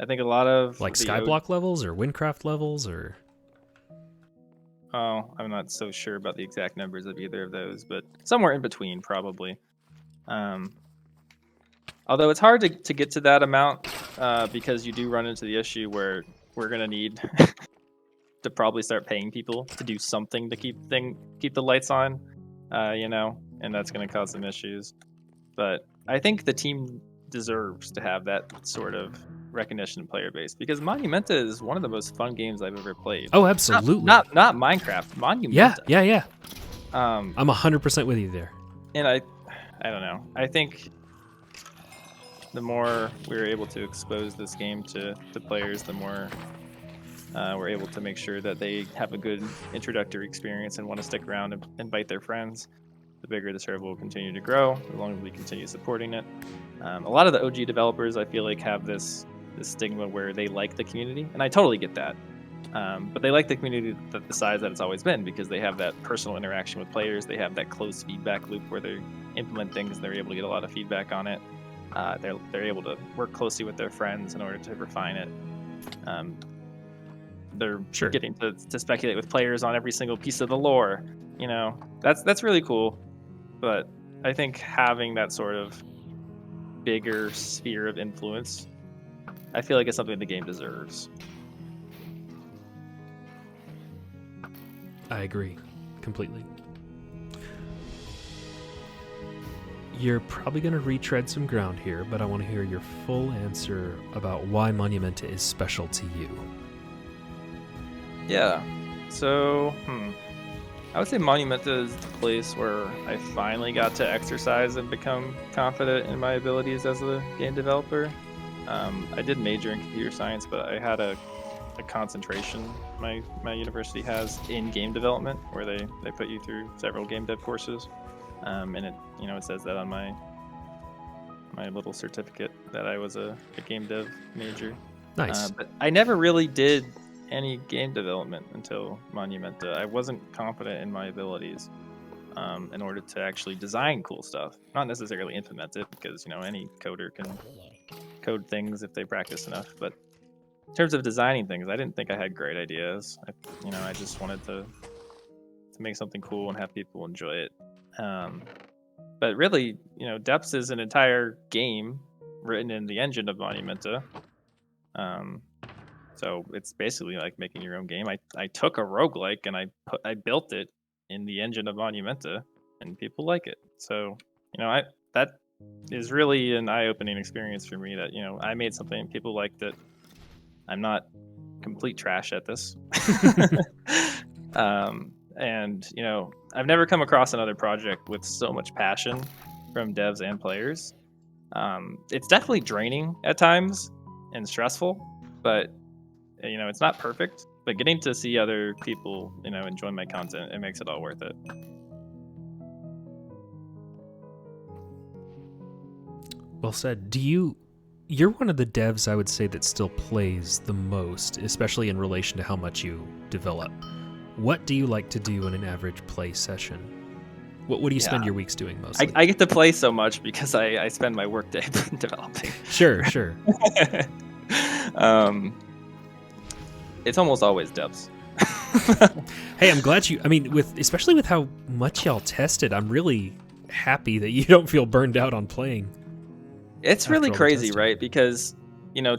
I think a lot of Like the Skyblock levels or Windcraft levels or I'm not so sure about the exact numbers of either of those, but somewhere in between probably. Although it's hard to get to that amount because you do run into the issue where we're gonna need to probably start paying people to do something to keep the lights on, and that's gonna cause some issues. But I think the team deserves to have that sort of recognition player base because Monumenta is one of the most fun games I've ever played. Oh, absolutely. Not Minecraft, Yeah. Monumenta. I'm 100% with you there. And I don't know. I think the more we're able to expose this game to players, the more we're able to make sure that they have a good introductory experience and want to stick around and invite their friends. The bigger the server will continue to grow, as long as we continue supporting it. A lot of the OG developers, I feel like, have this stigma where they like the community, and I totally get that. But they like the community the size that it's always been because they have that personal interaction with players. They have that close feedback loop where they implement things. They're able to get a lot of feedback on it. They're able to work closely with their friends in order to refine it. They're getting to speculate with players on every single piece of the lore. That's really cool. But I think having that sort of bigger sphere of influence, I feel like it's something the game deserves. I agree completely. You're probably going to retread some ground here, but I want to hear your full answer about why Monumenta is special to you. Yeah. So, I would say Monumenta is the place where I finally got to exercise and become confident in my abilities as a game developer. I did major in computer science, but I had a concentration my university has in game development, where they put you through several game dev courses, and it says that on my little certificate that I was a game dev major. Nice. But I never really did any game development until Monumenta. I wasn't confident in my abilities in order to actually design cool stuff, not necessarily implement it, because any coder can code things if they practice enough. But in terms of designing things, I didn't think I had great ideas. I just wanted to make something cool and have people enjoy it. But really, Depths is an entire game written in the engine of Monumenta. So it's basically like making your own game. I took a roguelike and I built it in the engine of Monumenta, and people like it. So, that is really an eye-opening experience for me that, I made something and people liked it. I'm not complete trash at this. And, I've never come across another project with so much passion from devs and players. It's definitely draining at times and stressful, but, it's not perfect. But getting to see other people, enjoy my content, it makes it all worth it. Well said. You're one of the devs I would say that still plays the most, especially in relation to how much you develop. What do you like to do in an average play session? What do you spend your weeks doing mostly? I get to play so much because I spend my workday developing. Sure. It's almost always devs. Hey, I'm glad especially with how much y'all tested, I'm really happy that you don't feel burned out on playing. It's really crazy, right? Because,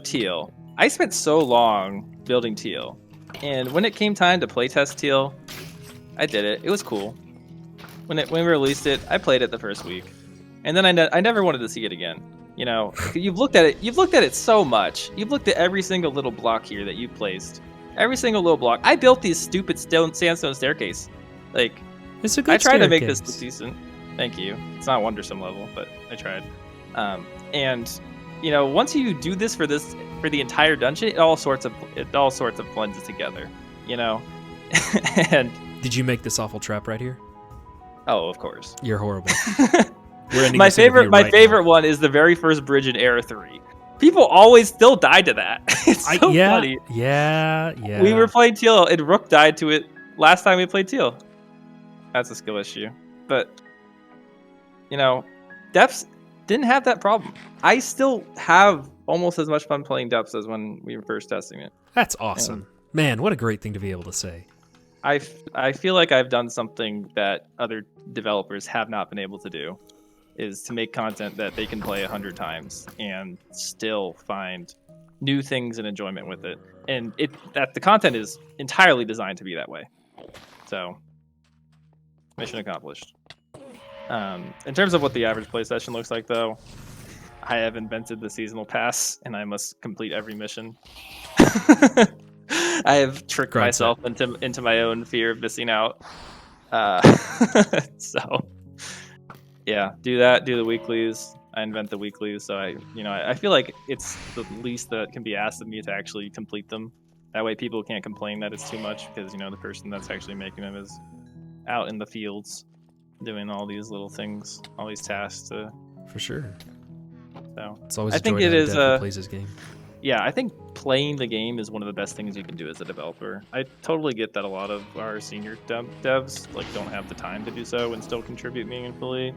Teal. I spent so long building Teal. And when it came time to playtest Teal, I did it. It was cool. When we released it, I played it the first week. And then I never wanted to see it again. You've looked at it so much. You've looked at every single little block here that you've placed. Every single little block. I built these stupid sandstone staircase. It's a good I tried to make staircase. this decent. Thank you. It's not Wondersome level, but I tried. And once you do this for the entire dungeon, it all sorts of blends together. And did you make this awful trap right here? Oh, of course. You're horrible. We're ending my this interview favorite right now. one is the very first bridge in Era 3. People always still die to that. It's so funny. Yeah. We were playing Teal and Rook died to it last time we played Teal. That's a skill issue. But depths didn't have that problem. I still have almost as much fun playing depths as when we were first testing it. That's awesome. Man, what a great thing to be able to say. I feel like I've done something that other developers have not been able to do, is to make content that they can play 100 times and still find new things and enjoyment with it. And that the content is entirely designed to be that way. So, mission accomplished. In terms of what the average play session looks like, though, I have invented the seasonal pass, and I must complete every mission. I have tricked myself into my own fear of missing out. So, yeah, do that. Do the weeklies. I invent the weeklies, so I feel like it's the least that can be asked of me to actually complete them. That way, people can't complain that it's too much because the person that's actually making them is out in the fields doing all these little things, all these tasks. For sure. So it's always I a think joy it to have is a dev who plays his game. Yeah, I think playing the game is one of the best things you can do as a developer. I totally get that a lot of our senior devs don't have the time to do so and still contribute meaningfully.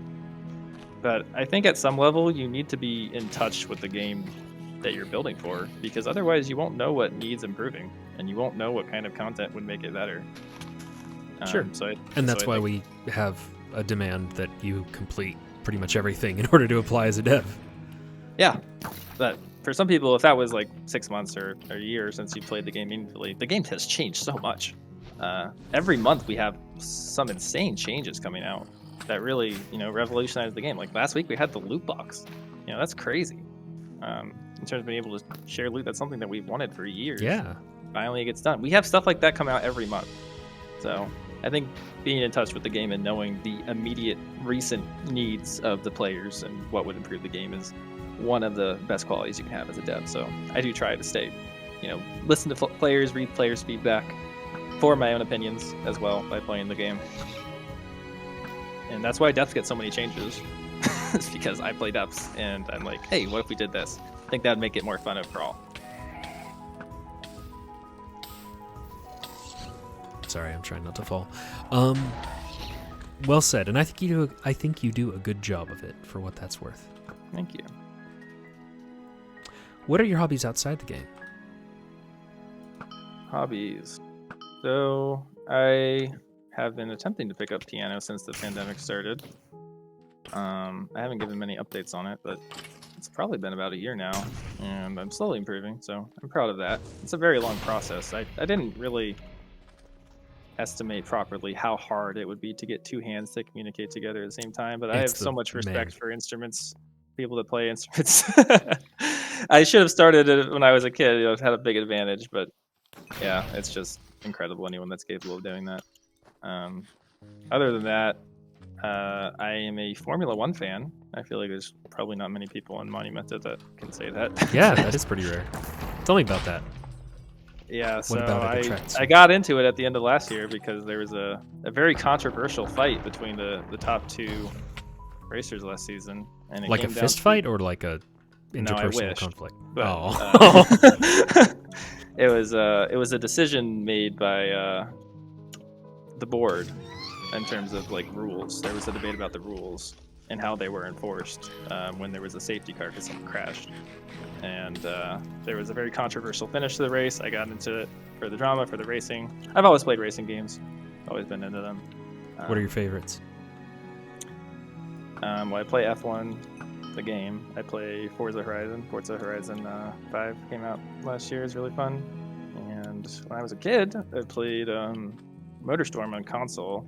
But I think at some level you need to be in touch with the game that you're building for, because otherwise you won't know what needs improving and you won't know what kind of content would make it better. Sure. That's why we have a demand that you complete pretty much everything in order to apply as a dev. Yeah, but for some people, if that was like 6 months or a year since you played the game meaningfully, the game has changed so much. Every month we have some insane changes coming out that really, revolutionize the game. Like last week we had the loot box. That's crazy. In terms of being able to share loot, that's something that we've wanted for years. Yeah. Finally it gets done. We have stuff like that come out every month. So I think being in touch with the game and knowing the immediate recent needs of the players and what would improve the game is one of the best qualities you can have as a dev. So I do try to stay, listen to players, read players' feedback, form my own opinions as well by playing the game. And that's why depths get so many changes. It's because I play depths and I'm like, hey, what if we did this? I think that would make it more fun overall. Sorry, I'm trying not to fall. Well said, and I think you do a good job of it for what that's worth. Thank you. What are your hobbies outside the game? Hobbies. So I have been attempting to pick up piano since the pandemic started. I haven't given many updates on it, but it's probably been about a year now, and I'm slowly improving, so I'm proud of that. It's a very long process. I didn't really estimate properly how hard it would be to get two hands to communicate together at the same time. But I It's have so the much man. respect for instruments, people that play instruments. I should have started it when I was a kid. You know, had a big advantage, but yeah, it's just incredible. Anyone that's capable of doing that. Other than that, I am a Formula One fan. I feel like there's probably not many people in Monumenta that can say that. Yeah, that is pretty rare. Tell me about that. Yeah, What so about it attracts I you? got into it at the end of last year because there was a very controversial fight between the top two racers last season, and it Like a came down fist to fight or like a no, I interpersonal wished, conflict? but Oh. it was a decision made by the board in terms of like rules. There was a debate about the rules and how they were enforced when there was a safety car because someone crashed. And there was a very controversial finish to the race. I got into it for the drama, for the racing. I've always played racing games, always been into them. What are your favorites? Well, I play F1, the game. I play Forza Horizon. Forza Horizon 5 came out last year. It's really fun. And when I was a kid, I played MotorStorm on console.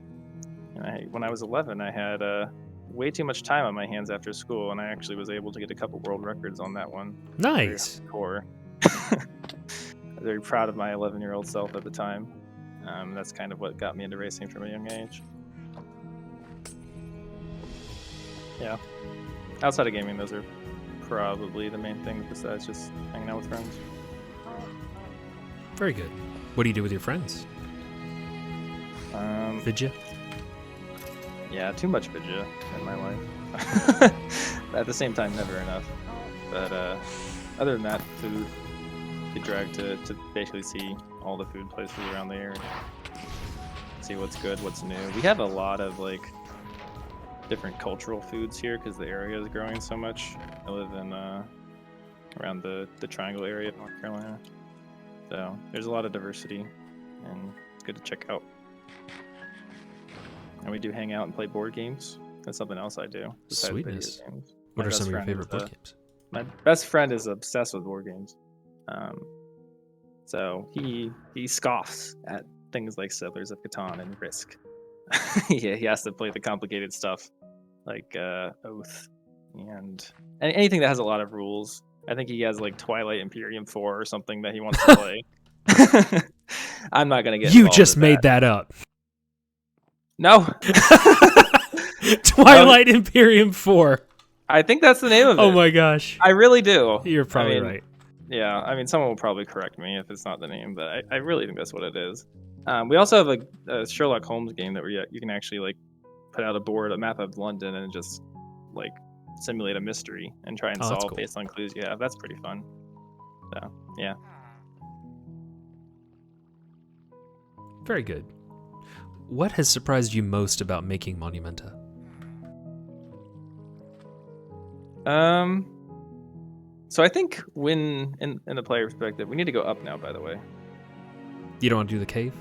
And when I was 11, I had way too much time on my hands after school, and I actually was able to get a couple world records on that one. Nice. Very very proud of my 11-year-old self at the time. That's kind of what got me into racing from a young age. Yeah. Outside of gaming, those are probably the main things besides just hanging out with friends. Very good. What do you do with your friends? Vidya? Yeah, too much vidya in my life. At the same time, never enough. But other than that, food. Get dragged to basically see all the food places around the area. See what's good, what's new. We have a lot of like different cultural foods here because the area is growing so much. I live in around the Triangle area of North Carolina. So there's a lot of diversity, and it's good to check out. And we do hang out and play board games. That's something else I do. besides video Sweetness. games. What My are best some of your friend favorite is, board games? My best friend is obsessed with board games. So he scoffs at things like Settlers of Catan and Risk. Yeah, he has to play the complicated stuff like Oath and anything that has a lot of rules. I think he has like Twilight Imperium 4 or something that he wants to play. I'm not gonna get You involved just with made that. that up. No. Twilight Imperium 4. I think that's the name of it. Oh my gosh. I really do. You're probably right. Yeah, I mean, someone will probably correct me if it's not the name, but I really think that's what it is. We also have a Sherlock Holmes game that you can actually like put out a map of London, and just like simulate a mystery and try and Oh, that's solve cool. based on clues you have. That's pretty fun. So yeah. Very good. What has surprised you most about making Monumenta? So I think when in the player perspective, we need to go up now. By the way, You don't want to do the cave?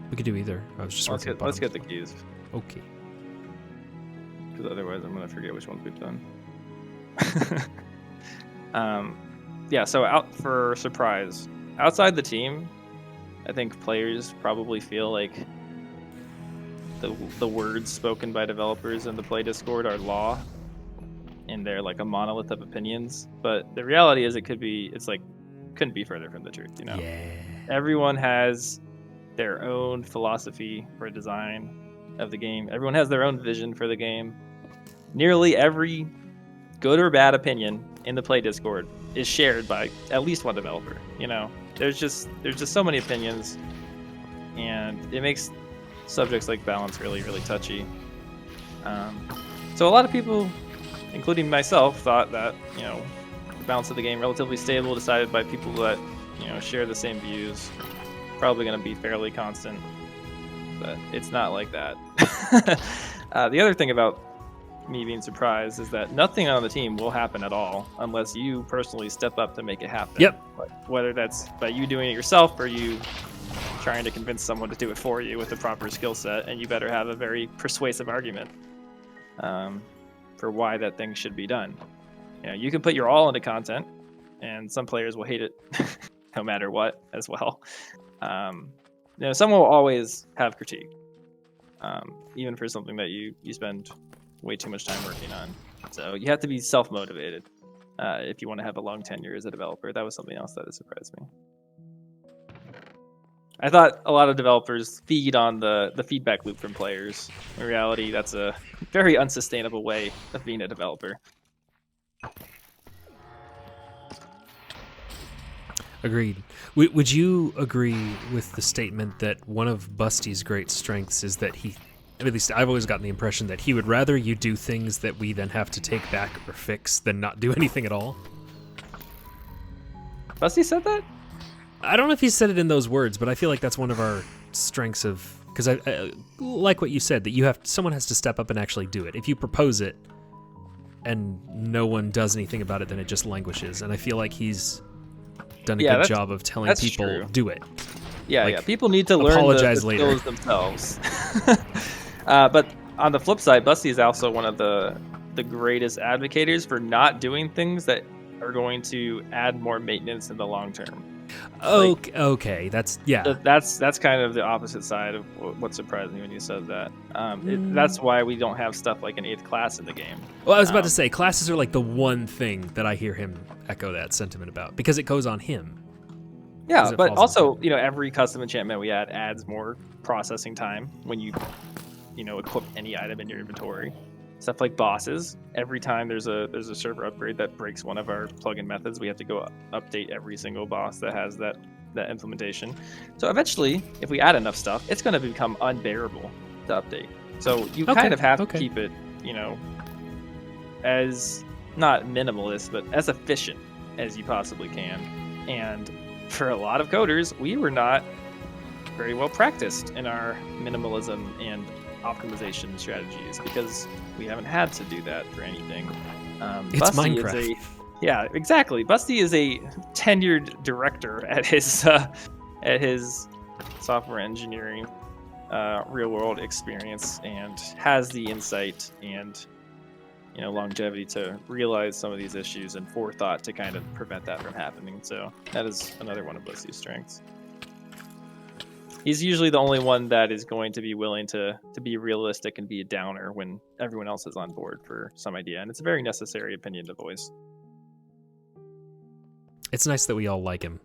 We could do either. I was just working let's get the keys, Okay. because otherwise I'm gonna forget which ones we've done. Yeah. So out for surprise, outside the team, I think players probably feel like the words spoken by developers in the Play Discord are law, and they're like a monolith of opinions. But the reality is, couldn't be further from the truth. You know, Yeah. everyone has their own philosophy for design of the game. Everyone has their own vision for the game. Nearly every good or bad opinion in the Play Discord is shared by at least one developer. You know, there's just so many opinions, and it makes subjects like balance really, really touchy. So a lot of people, including myself, thought that the balance of the game relatively stable, decided by people that share the same views, probably going to be fairly constant. But it's not like that. The other thing about me being surprised is that nothing on the team will happen at all unless you personally step up to make it happen. Yep. Whether that's by you doing it yourself or you trying to convince someone to do it for you with the proper skill set, and you better have a very persuasive argument for why that thing should be done. You can put your all into content, and some players will hate it no matter what as well. someone will always have critique, even for something that you spend way too much time working on. So you have to be self-motivated if you want to have a long tenure as a developer. That was something else that has surprised me. I thought a lot of developers feed on the feedback loop from players. In reality, that's a very unsustainable way of being a developer. Agreed. Would you agree with the statement that one of Busty's great strengths is that at least I've always gotten the impression that he would rather you do things that we then have to take back or fix than not do anything at all? Busty said that? I don't know if he said it in those words, but I feel like that's one of our strengths of, because I like what you said, that someone has to step up and actually do it. If you propose it and no one does anything about it, then it just languishes. And I feel like he's done a good job of telling people, true. Do it. Yeah, people need to learn the skills themselves. But on the flip side, Busty is also one of the greatest advocates for not doing things that are going to add more maintenance in the long term. Okay, that's kind of the opposite side of what surprised me when you said that. That's why we don't have stuff like an 8th class in the game. Well, I was about to say classes are like the one thing that I hear him echo that sentiment about, because it goes on him. Yeah, but also, every custom enchantment we add adds more processing time when you equip any item in your inventory. Stuff like bosses. Every time there's a server upgrade that breaks one of our plugin methods, we have to go update every single boss that has that implementation. So eventually, if we add enough stuff, it's going to become unbearable to update. So you kind of have to keep it, as not minimalist, but as efficient as you possibly can. And for a lot of coders, we were not very well practiced in our minimalism and optimization strategies because we haven't had to do that for anything. It's Busty Minecraft. Yeah, exactly. Busty is a tenured director at his software engineering real world experience, and has the insight and longevity to realize some of these issues and forethought to kind of prevent that from happening. So that is another one of Busty's strengths. He's usually the only one that is going to be willing to be realistic and be a downer when everyone else is on board for some idea, and it's a very necessary opinion to voice. It's nice that we all like him.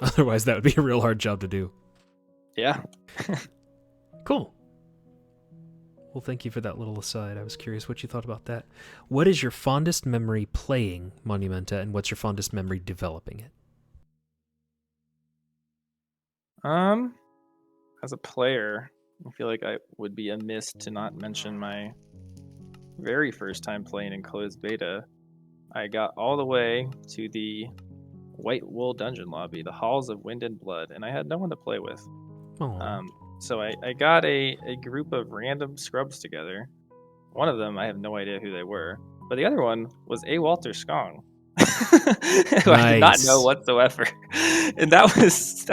Otherwise, that would be a real hard job to do. Yeah. Cool. Well, thank you for that little aside. I was curious what you thought about that. What is your fondest memory playing Monumenta, and what's your fondest memory developing it? As a player, I feel like I would be amiss to not mention my very first time playing in closed beta. I got all the way to the White Wool dungeon lobby, the Halls of Wind and Blood, and I had no one to play with. So I got a group of random scrubs together. One of them, I have no idea who they were, but the other one was A. Walter Skong. Who I did not know whatsoever, and that was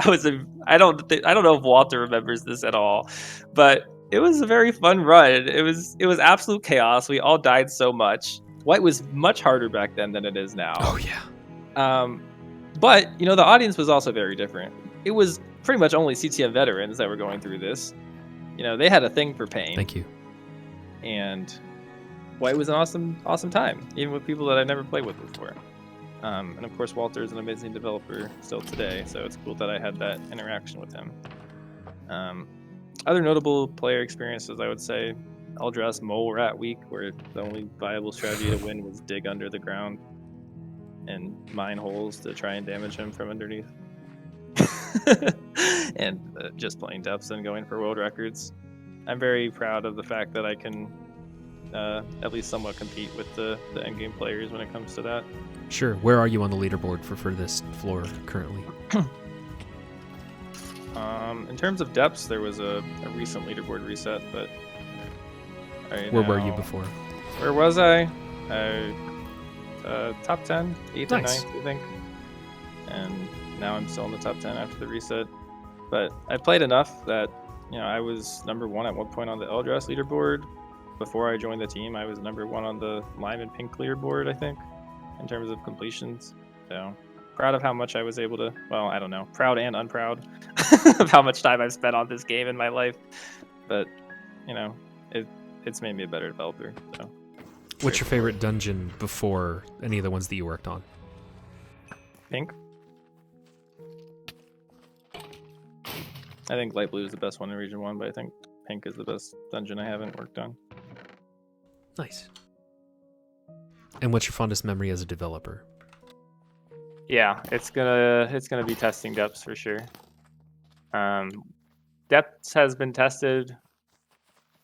I don't know if Walter remembers this at all, but it was a very fun run. It was absolute chaos. We all died so much. White was much harder back then than it is now. Oh yeah. But the audience was also very different. It was pretty much only CTM veterans that were going through this. They had a thing for pain. Thank you. And White was an awesome time, even with people that I never played with before. And of course, Walter is an amazing developer still today, so it's cool that I had that interaction with him. Other notable player experiences, I would say, Eldra's Mole Rat Week, where the only viable strategy to win was dig under the ground and mine holes to try and damage him from underneath. And just playing depths and going for world records. I'm very proud of the fact that I can at least somewhat compete with the endgame players when it comes to that. Sure. Where are you on the leaderboard for this floor currently? In terms of depths, there was a recent leaderboard reset, but where were you before? Where was I? Top 10, 8th or 9th, I think. And now I'm still in the top 10 after the reset. But I played enough that I was number 1 at one point on the Eldra's leaderboard. Before I joined the team, I was number 1 on the Lime and Pink leaderboard, I think, in terms of completions. So Proud of how much I was able to. Well, I don't know. Proud and unproud of how much time I've spent on this game in my life. But you know, it's made me a better developer. So. What's your favorite dungeon before any of the ones that you worked on? Pink. I think light blue is the best one in Region 1, but I think pink is the best dungeon I haven't worked on. Nice. And what's your fondest memory as a developer? Yeah, it's gonna be testing depths for sure. Depths has been tested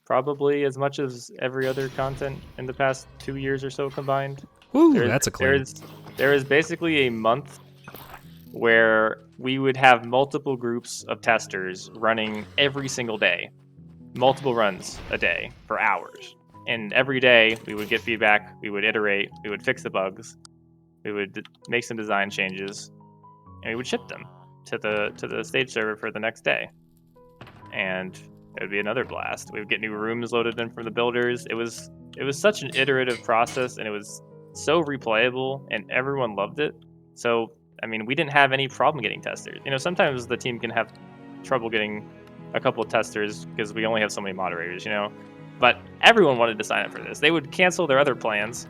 probably as much as every other content in the past 2 years or so combined. Ooh, that's a claim. There is basically a month where we would have multiple groups of testers running every single day, multiple runs a day for hours. And every day we would get feedback, we would iterate, we would fix the bugs, we would make some design changes, and we would ship them to the stage server for the next day. And it would be another blast. We would get new rooms loaded in from the builders. It was such an iterative process, and it was so replayable, and everyone loved it. So I mean, we didn't have any problem getting testers. You know, sometimes the team can have trouble getting a couple of testers because we only have so many moderators, you know. But everyone wanted to sign up for this. They would cancel their other plans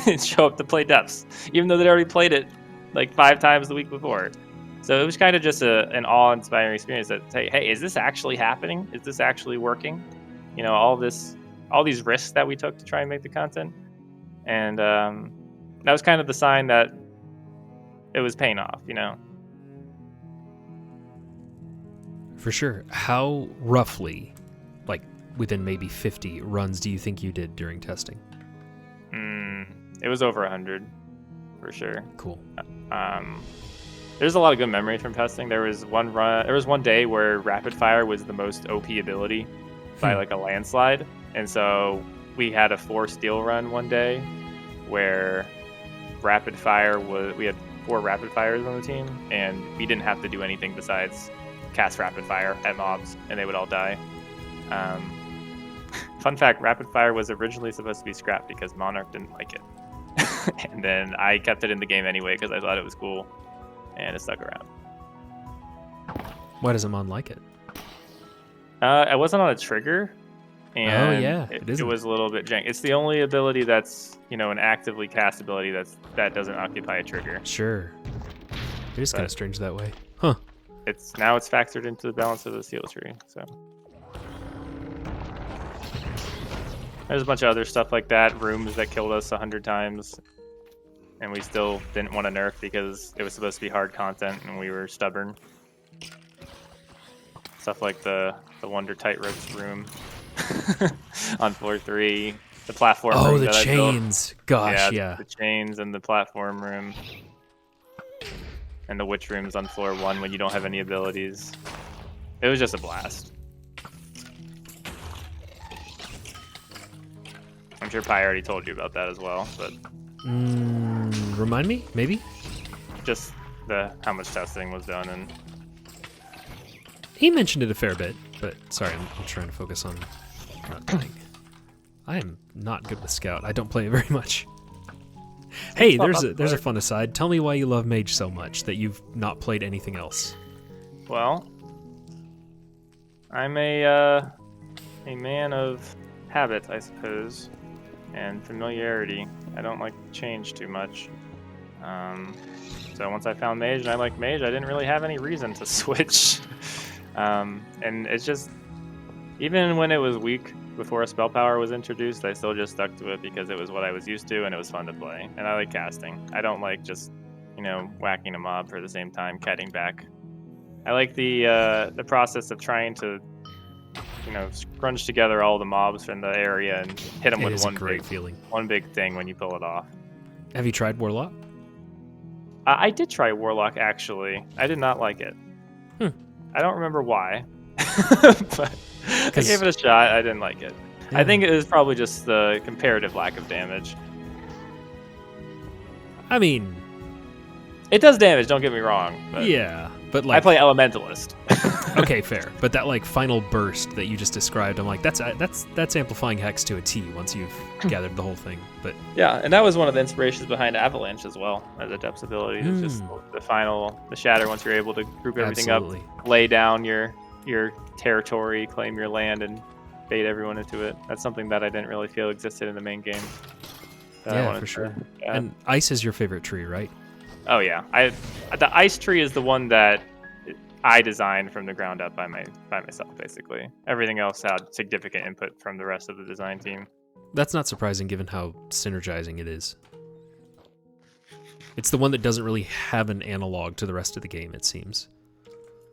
and show up to play depths, even though they'd already played it like 5 times the week before. So it was kind of just an awe-inspiring experience that, hey, is this actually happening? Is this actually working? You know, all these risks that we took to try and make the content. And that was kind of the sign that it was paying off, you know. For sure. How roughly, like within maybe 50 runs, do you think you did during testing? It was over 100, for sure. Cool. There's a lot of good memories from testing. There was one day where rapid fire was the most OP ability by like a landslide, and so we had a 4 steel run one day where rapid fire we had 4 rapid fires on the team, and we didn't have to do anything besides cast rapid fire at mobs, and they would all die. Fun fact, rapid fire was originally supposed to be scrapped because Monarch didn't like it. And then I kept it in the game anyway because I thought it was cool, and it stuck around. Why doesn't Mon like it? I wasn't on a trigger, and it was a little bit jank. It's the only ability that's, you know, an actively cast ability that doesn't occupy a trigger. Sure. It is kind of strange that way. Huh. It's factored into the balance of the seal tree, so. There's a bunch of other stuff like that, rooms that killed us 100 times, and we still didn't want to nerf because it was supposed to be hard content and we were stubborn. Stuff like the Wonder Tightropes room on floor 3, the platform room. Oh, the chains. Gosh, yeah. The chains and the platform room. And the witch rooms on floor 1 when you don't have any abilities. It was just a blast. I'm sure Pi already told you about that as well, but remind me, maybe? Just how much testing was done, and he mentioned it a fair bit, but sorry, I'm trying to focus on not playing. I am not good with Scout. I don't play it very much. Hey, there's a fun aside. Tell me why you love Mage so much that you've not played anything else. Well, I'm a man of habit, I suppose, and familiarity. I don't like change too much. So once I found Mage and I liked Mage, I didn't really have any reason to switch. And it's just, even when it was weak before a spell power was introduced, I still just stuck to it because it was what I was used to and it was fun to play. And I like casting. I don't like just, you know, whacking a mob for the same time, catting back. I like the process of trying to, you know, scrunch together all the mobs from the area and hit them with one big thing when you pull it off. Have you tried Warlock? I did try Warlock, actually. I did not like it. I don't remember why, but I gave it a shot. I didn't like it. Yeah. I think it was probably just the comparative lack of damage. I mean, it does damage, don't get me wrong. But yeah, But I like, play Elementalist. okay, fair. But that like final burst that you just described, I'm like, that's amplifying Hex to a T once you've gathered the whole thing. But Yeah, and that was one of the inspirations behind Avalanche as well as a depths ability. It's just the shatter once you're able to group everything absolutely. up, lay down your territory, claim your land, and bait everyone into it. That's something that I didn't really feel existed in the main game. Yeah, for sure. And ice is your favorite tree, right? Oh yeah, the ice tree is the one that I designed from the ground up by myself, basically. Everything else had significant input from the rest of the design team. That's not surprising given how synergizing it is. It's the one that doesn't really have an analog to the rest of the game, it seems.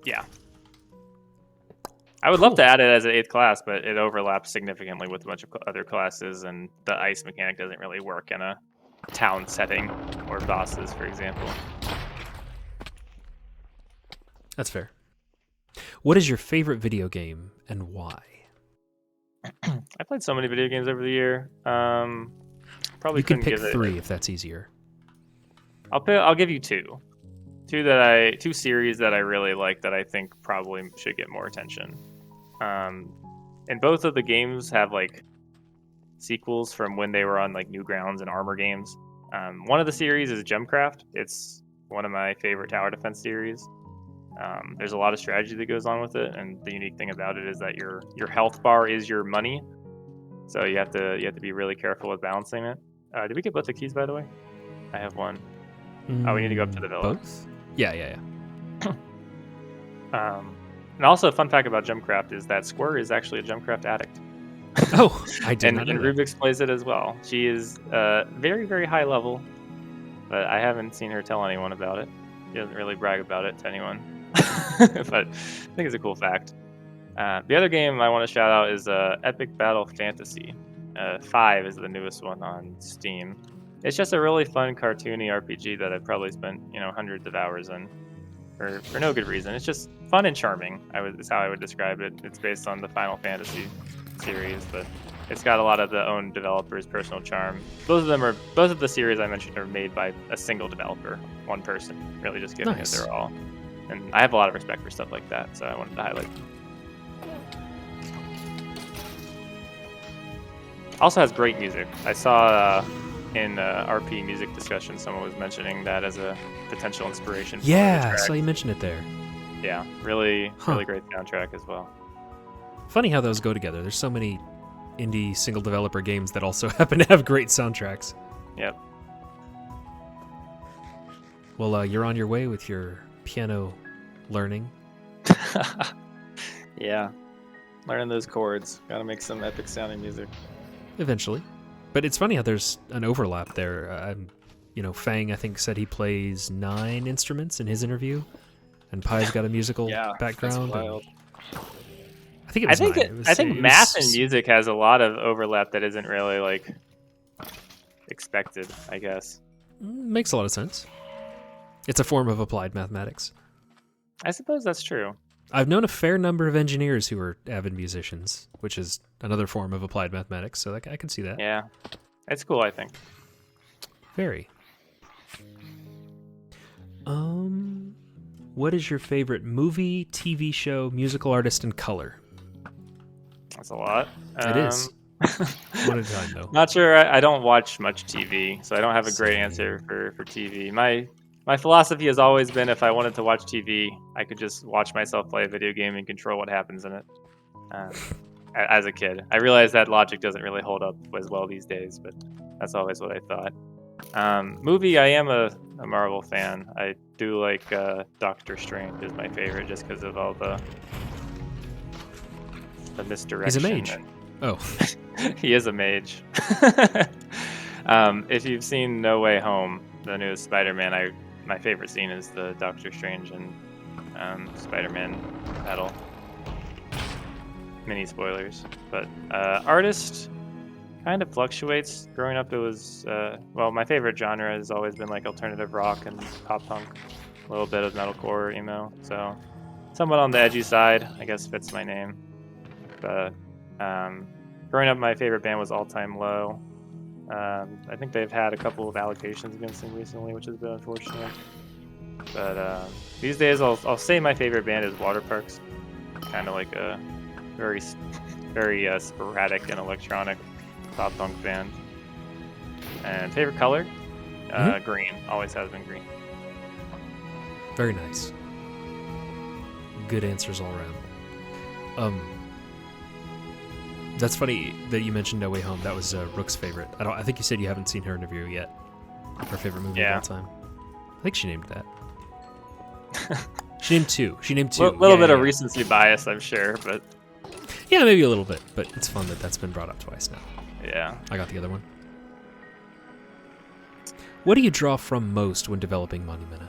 Yeah. I would love to add it as an 8th class, but it overlaps significantly with a bunch of other classes, and the ice mechanic doesn't really work in a town setting or bosses, for example. That's fair. What is your favorite video game and why? I played so many video games over the year. Probably you can pick give 3 if that's easier. I'll give you 2. Two series that I really like that I think probably should get more attention. And both of the games have like sequels from when they were on like Newgrounds and Armor games. One of the series is Gemcraft. It's one of my favorite tower defense series. There's a lot of strategy that goes on with it, and the unique thing about it is that your health bar is your money, so you have to be really careful with balancing it. Did we get both the keys, by the way? I have one. Oh, we need to go up to the villa. Both? Yeah. And also, a fun fact about Gemcraft is that Squir is actually a Gemcraft addict. Oh, I did not know and that. Rubix plays it as well. She is very, very high level, but I haven't seen her tell anyone about it. She doesn't really brag about it to anyone, but I think it's a cool fact. The other game I want to shout out is Epic Battle Fantasy. 5 is the newest one on Steam. It's just a really fun, cartoony RPG that I've probably spent hundreds of hours in, for no good reason. It's just fun and charming. Is how I would describe it. It's based on the Final Fantasy series, but it's got a lot of the own developers' personal charm. Both of the series I mentioned are made by a single developer, one person, really just giving it their all. And I have a lot of respect for stuff like that, so I wanted to highlight them. Also has great music. I saw in RP music discussion someone was mentioning that as a potential inspiration. Yeah, I saw you mention it there. Yeah, really great soundtrack as well. Funny how those go together. There's so many indie single developer games that also happen to have great soundtracks. Yep. Well, you're on your way with your piano learning. Yeah. Learning those chords. Gotta make some epic sounding music. Eventually. But it's funny how there's an overlap there. Fang, I think, said he plays 9 instruments in his interview, and Pai's got a musical background. That's wild. I think it was 9. I think math and music has a lot of overlap that isn't really like expected, I guess. Makes a lot of sense. It's a form of applied mathematics. I suppose that's true. I've known a fair number of engineers who are avid musicians, which is another form of applied mathematics, so I can see that. Yeah. It's cool, I think. Very. What is your favorite movie, TV show, musical artist, and color? That's a lot. It is. One at a time, though. Not sure. I don't watch much TV, so I don't have a great answer for TV. My philosophy has always been if I wanted to watch TV, I could just watch myself play a video game and control what happens in it. As a kid, I realize that logic doesn't really hold up as well these days, but that's always what I thought. Movie, I am a Marvel fan. I do like Doctor Strange is my favorite just because of all the misdirection. He's a mage. Oh. He is a mage. If you've seen No Way Home, the newest Spider-Man, my favorite scene is the Doctor Strange and Spider-Man battle. Mini spoilers, but artist kind of fluctuates. Growing up, it was my favorite genre has always been like alternative rock and pop punk, a little bit of metalcore, emo. So somewhat on the edgy side, I guess fits my name. But growing up, my favorite band was All Time Low. I think they've had a couple of allegations against them recently, which has been unfortunate. But These days, I'll say my favorite band is Water Parks. Kind of like a very sporadic and electronic pop punk band. And favorite color, green. Always has been green. Very nice. Good answers all around. That's funny that you mentioned No Way Home. That was Rook's favorite. I think you said you haven't seen her interview yet. Her favorite movie of all time. I think she named that. She named two. A little bit of recency bias, I'm sure, but yeah, maybe a little bit. But it's fun that that's been brought up twice now. Yeah. I got the other one. What do you draw from most when developing Monumenta?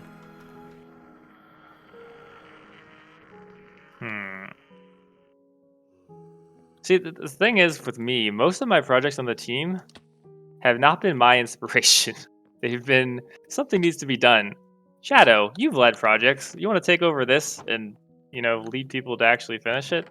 See, the thing is with me, most of my projects on the team have not been my inspiration. They've been something needs to be done. Shadow, you've led projects. You want to take over this and, lead people to actually finish it?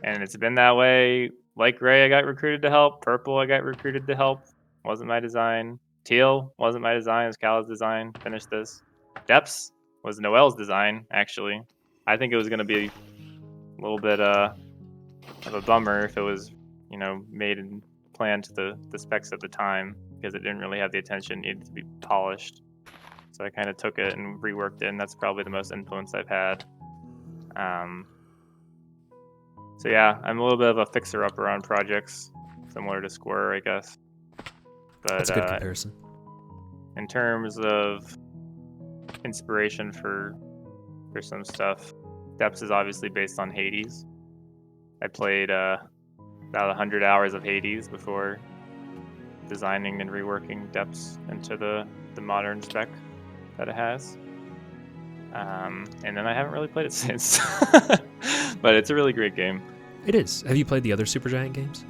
And it's been that way. Like Gray, I got recruited to help. Purple, I got recruited to help. Wasn't my design. Teal wasn't my design. It was Cal's design. Finished this. Depths was Noel's design, actually. I think it was going to be a little bit of a bummer if it was, made and planned to the specs at the time, because it didn't really have the attention it needed to be polished. So I kind of took it and reworked it, and that's probably the most influence I've had. So yeah, I'm a little bit of a fixer-upper on projects, similar to Square, I guess. But that's a good comparison. In terms of inspiration for some stuff, Depths is obviously based on Hades. I played about 100 hours of Hades before designing and reworking Depths into the modern spec that it has. And then I haven't really played it since. But it's a really great game. It is. Have you played the other Supergiant games?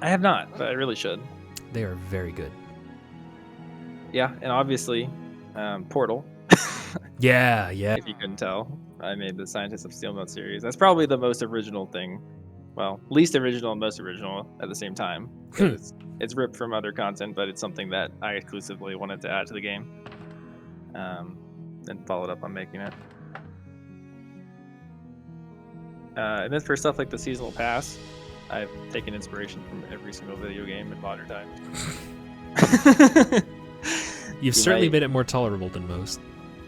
I have not, but I really should. They are very good. Yeah, and obviously, Portal. Yeah. If you couldn't tell, I made the Scientists of Steel Mode series. That's probably the most original thing. Well, least original and most original at the same time. It's ripped from other content, but it's something that I exclusively wanted to add to the game. And followed up on making it. And then for stuff like the seasonal pass, I've taken inspiration from every single video game in modern times. You've certainly made it more tolerable than most.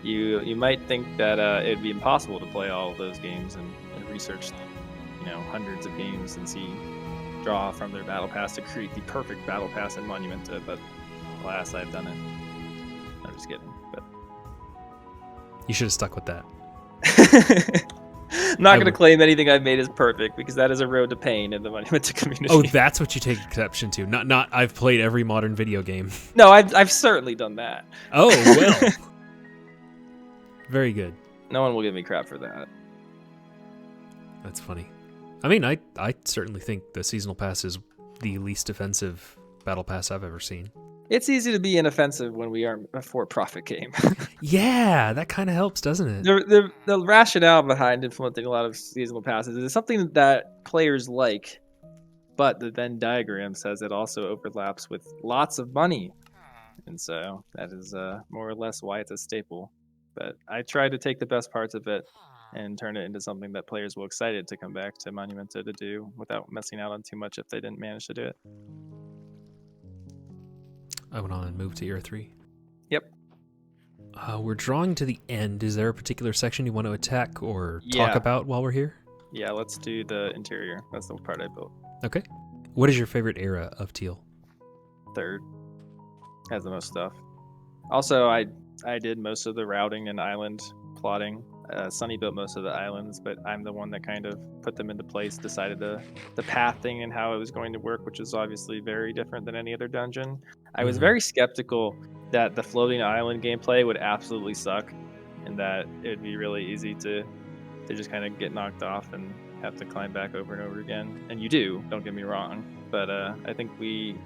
You might think that it'd be impossible to play all of those games and research, hundreds of games and draw from their battle pass to create the perfect battle pass in Monumenta, but alas, I've done it. I'm just kidding, but you should have stuck with that. I'm not going to claim anything I've made is perfect, because that is a road to pain in the Monumenta community. Oh, that's what you take exception to. Not I've played every modern video game. No, I've certainly done that. Oh, well. Very good. No one will give me crap for that. That's funny. I mean, I certainly think the seasonal pass is the least offensive battle pass I've ever seen. It's easy to be inoffensive when we aren't a for-profit game. Yeah, that kind of helps, doesn't it? The rationale behind implementing a lot of seasonal passes is something that players like, but the Venn diagram says it also overlaps with lots of money. And so that is more or less why it's a staple. But I try to take the best parts of it and turn it into something that players will excited to come back to Monumenta to do without missing out on too much if they didn't manage to do it. I went on and moved to Era 3. Yep. We're drawing to the end. Is there a particular section you want to attack or talk about while we're here? Yeah, let's do the interior. That's the part I built. Okay. What is your favorite era of Teal? Third. Has the most stuff. Also, I did most of the routing and island plotting. Sunny built most of the islands, but I'm the one that kind of put them into place, decided the pathing and how it was going to work, which is obviously very different than any other dungeon. I was very skeptical that the floating island gameplay would absolutely suck, and that it'd be really easy to just kind of get knocked off and have to climb back over and over again. And you do, don't get me wrong. But I think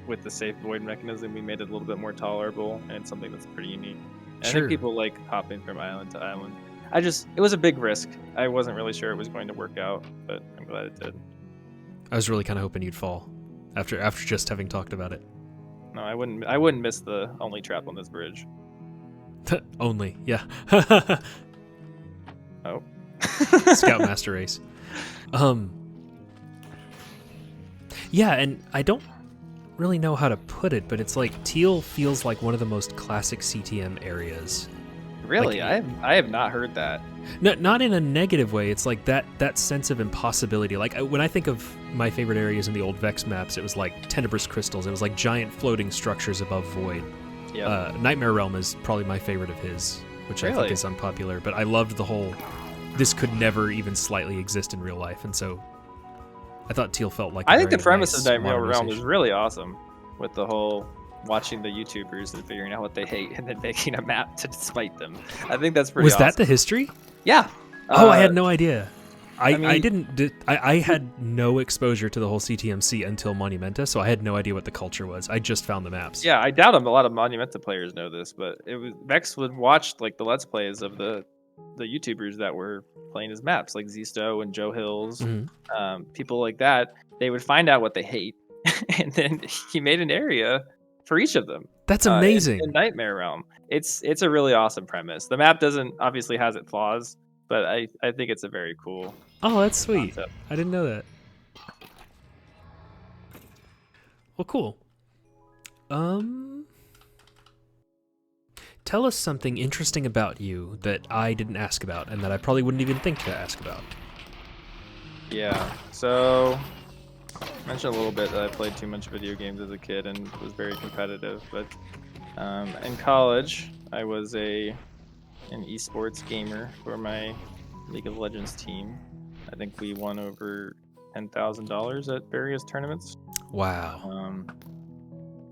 with the safe void mechanism, we made it a little bit more tolerable, and it's something that's pretty unique. I think people like hopping from island to island. It was a big risk. I wasn't really sure it was going to work out, but I'm glad it did. I was really kind of hoping you'd fall after just having talked about it. No, I wouldn't miss the only trap on this bridge. Only, yeah. Oh. Scoutmaster race. Yeah, and I don't really know how to put it, but it's like Teal feels like one of the most classic CTM areas. Really? Like, I have not heard that. No, not in a negative way. It's like that sense of impossibility. Like when I think of my favorite areas in the old Vex maps, it was like Tenebrous Crystals. It was like giant floating structures above Void. Yeah. Nightmare Realm is probably my favorite of his, which I think is unpopular. But I loved the whole, this could never even slightly exist in real life. And so I thought Teal felt like I think the premise nice of Nightmare Realm is modernization. really awesome, with the whole watching the YouTubers and figuring out what they hate and then making a map to spite them. I think that's pretty Was awesome. that the history? Yeah. Oh, I had no idea. I mean, I had no exposure to the whole CTMC until Monumenta, so I had no idea what the culture was. I just found the maps. Yeah, I doubt a lot of Monumenta players know this, but it was Vex would watch like the Let's Plays of the YouTubers that were playing his maps, like Zisto and Joe Hills, people like that. They would find out what they hate, and then he made an area for each of them. That's amazing. In Nightmare Realm, it's a really awesome premise. The map doesn't obviously has its flaws, but I think it's a very cool. Oh, that's sweet. Concept. I didn't know that. Well, cool. Tell us something interesting about you that I didn't ask about and that I probably wouldn't even think to ask about. Yeah. So I mentioned a little bit that I played too much video games as a kid and was very competitive, but in college I was an esports gamer for my League of Legends team. I think we won over $10,000 at various tournaments. Wow.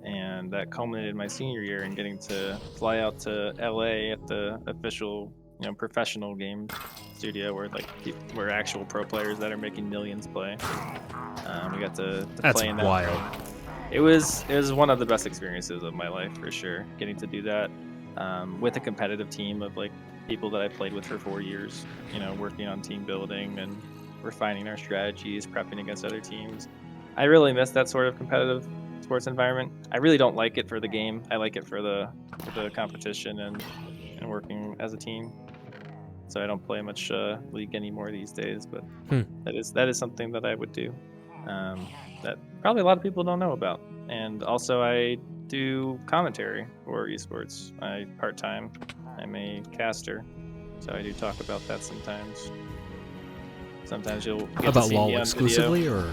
And that culminated my senior year in getting to fly out to LA at the official, professional game studio where actual pro players that are making millions play. We got to play in that. That's wild. It was one of the best experiences of my life for sure. Getting to do that with a competitive team of like people that I played with for 4 years. Working on team building and refining our strategies, prepping against other teams. I really miss that sort of competitive sports environment. I really don't like it for the game. I like it for the competition and working as a team. So I don't play much League anymore these days, but that is something that I would do that probably a lot of people don't know about. And also I do commentary for esports. Part-time. I'm a caster, so I do talk about that sometimes. Sometimes you'll get about to see LoL me on exclusively video. or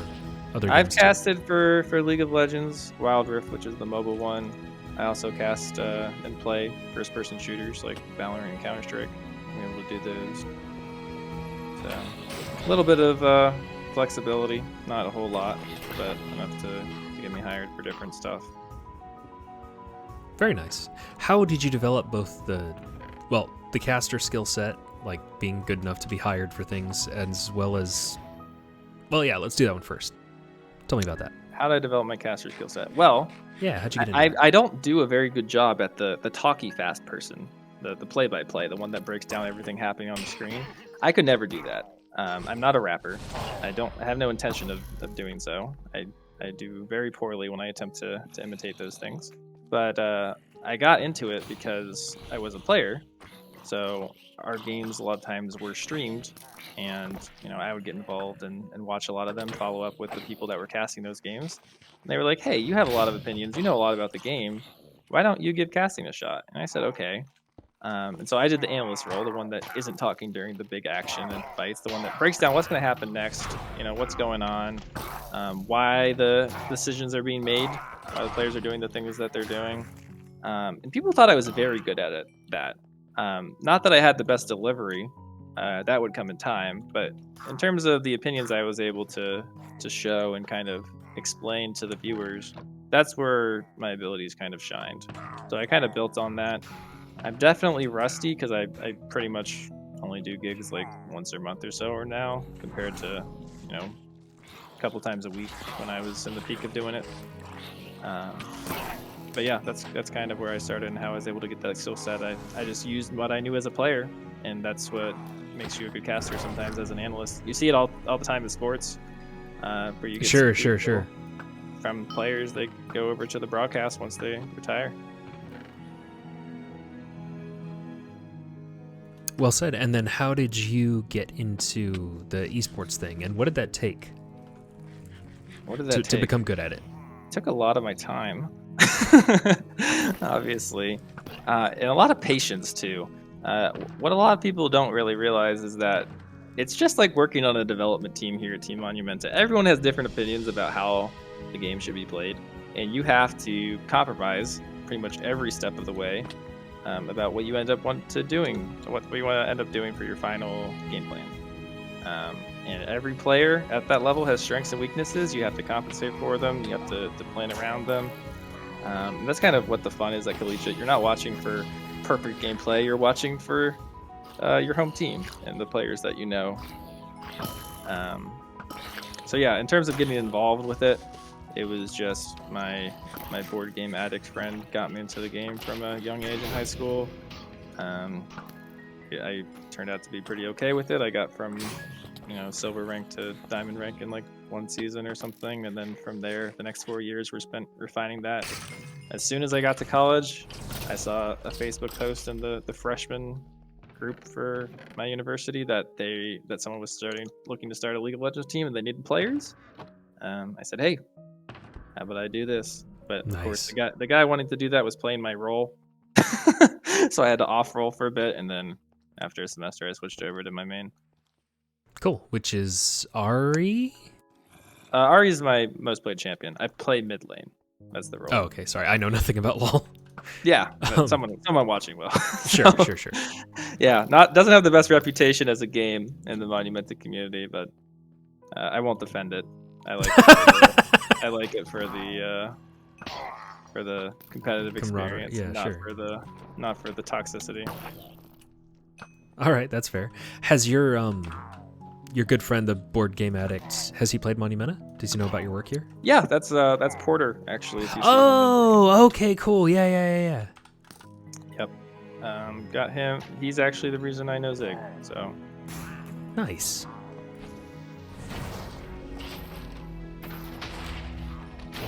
other I've games too? casted for League of Legends, Wild Rift, which is the mobile one. I also cast and play first-person shooters like Valorant and Counter-Strike. I'm able to do those. So a little bit of flexibility, not a whole lot, but enough to get me hired for different stuff. Very nice. How did you develop both the caster skill set, like being good enough to be hired for things, as well as... Well, yeah, let's do that one first. Tell me about that. How did I develop my caster skill set? Well, yeah, how'd you get into that? I don't do a very good job at the talky fast person, the play-by-play, the one that breaks down everything happening on the screen. I could never do that. I'm not a rapper. I have no intention of doing so. I do very poorly when I attempt to imitate those things. But I got into it because I was a player. So our games a lot of times were streamed, and I would get involved and watch a lot of them, follow up with the people that were casting those games. And they were like, "Hey, you have a lot of opinions. You know a lot about the game. Why don't you give casting a shot?" And I said, "Okay." And so I did the analyst role, the one that isn't talking during the big action and fights, the one that breaks down what's going to happen next, what's going on, why the decisions are being made, why the players are doing the things that they're doing. And people thought I was very good at it. Not that I had the best delivery, that would come in time, but in terms of the opinions I was able to show and kind of explain to the viewers, that's where my abilities kind of shined. So I kind of built on that. I'm definitely rusty because I pretty much only do gigs like once a month or so or now, compared to a couple times a week when I was in the peak of doing it. But yeah, that's kind of where I started and how I was able to get that skill set. I just used what I knew as a player, and that's what makes you a good caster sometimes as an analyst. You see it all the time in sports, where you get Sure. From players, they go over to the broadcast once they retire. Well said. And then how did you get into the esports thing, and what did that take? What did that take? To become good at it? It took a lot of my time, obviously, and a lot of patience too. What a lot of people don't really realize is that it's just like working on a development team here at Team Monumenta. Everyone has different opinions about how the game should be played, and you have to compromise pretty much every step of the way about what you end up what you want to end up doing for your final game plan. And every player at that level has strengths and weaknesses. You have to compensate for them. You have to plan around them. And that's kind of what the fun is at Collegiate. You're not watching for perfect gameplay. You're watching for your home team and the players that you know. So yeah, in terms of getting involved with it, it was just my board game addict friend got me into the game from a young age in high school. I turned out to be pretty okay with it. I got from silver rank to diamond rank in like one season or something, and then from there the next 4 years were spent refining that. As soon as I got to college, I saw a Facebook post in the freshman group for my university that someone was looking to start a League of Legends team and they needed players. I said, hey, how about I do this? But of course the guy wanting to do that was playing my role. So I had to off roll for a bit, and then after a semester I switched over to my main. Cool, which is Ari? Ari is my most played champion. I play mid lane. That's the role. Oh, okay. Sorry, I know nothing about LoL. Yeah, but someone watching will. Sure. Yeah, doesn't have the best reputation as a game in the Monumenta community, but I won't defend it. I like it for the competitive experience, not for the toxicity. All right, that's fair. Has your good friend, the board game addict, has he played Monumenta? Does he know about your work here? Yeah, that's Porter, actually. Oh, okay, cool. Yeah. Yep. Got him. He's actually the reason I know Zig, so. Nice.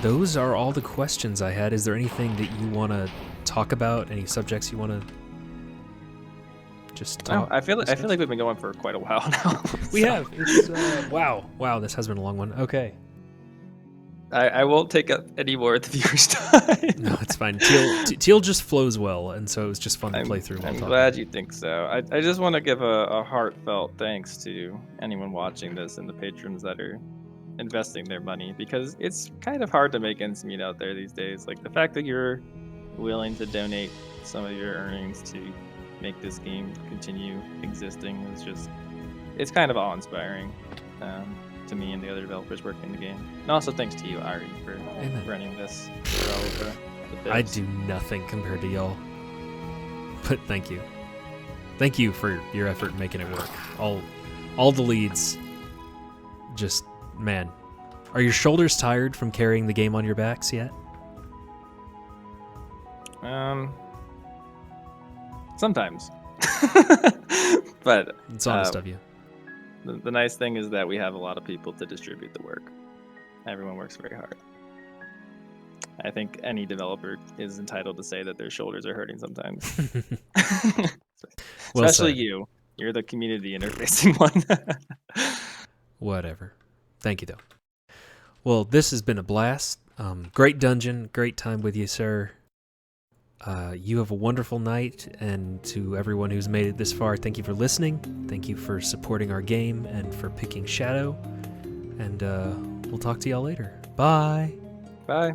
Those are all the questions I had. Is there anything that you want to talk about? Any subjects you want to just talk? No, I feel like we've been going for quite a while now. We have. It's, wow. This has been a long one. Okay. I won't take up any more of the viewers' time. No, it's fine. Teal just flows well, and so it's just fun to play through. I'm glad you think so. I just want to give a heartfelt thanks to anyone watching this and the patrons that are investing their money, because it's kind of hard to make ends meet out there these days. Like, the fact that you're willing to donate some of your earnings to make this game continue existing is it's kind of awe-inspiring to me and the other developers working the game. And also thanks to you, Ari, for running this for all of the bits. I do nothing compared to y'all, but thank you. Thank you for your effort in making it work. All the leads. Just, man, are your shoulders tired from carrying the game on your backs yet? Sometimes. But it's honest of you. The nice thing is that we have a lot of people to distribute the work. Everyone works very hard. I think any developer is entitled to say that their shoulders are hurting sometimes. Especially you. You're the community interfacing one. Whatever. Thank you, though. Well, this has been a blast. Great dungeon. Great time with you, sir. You have a wonderful night, and to everyone who's made it this far, thank you for listening. Thank you for supporting our game and for picking Shadow. And we'll talk to y'all later. Bye. Bye.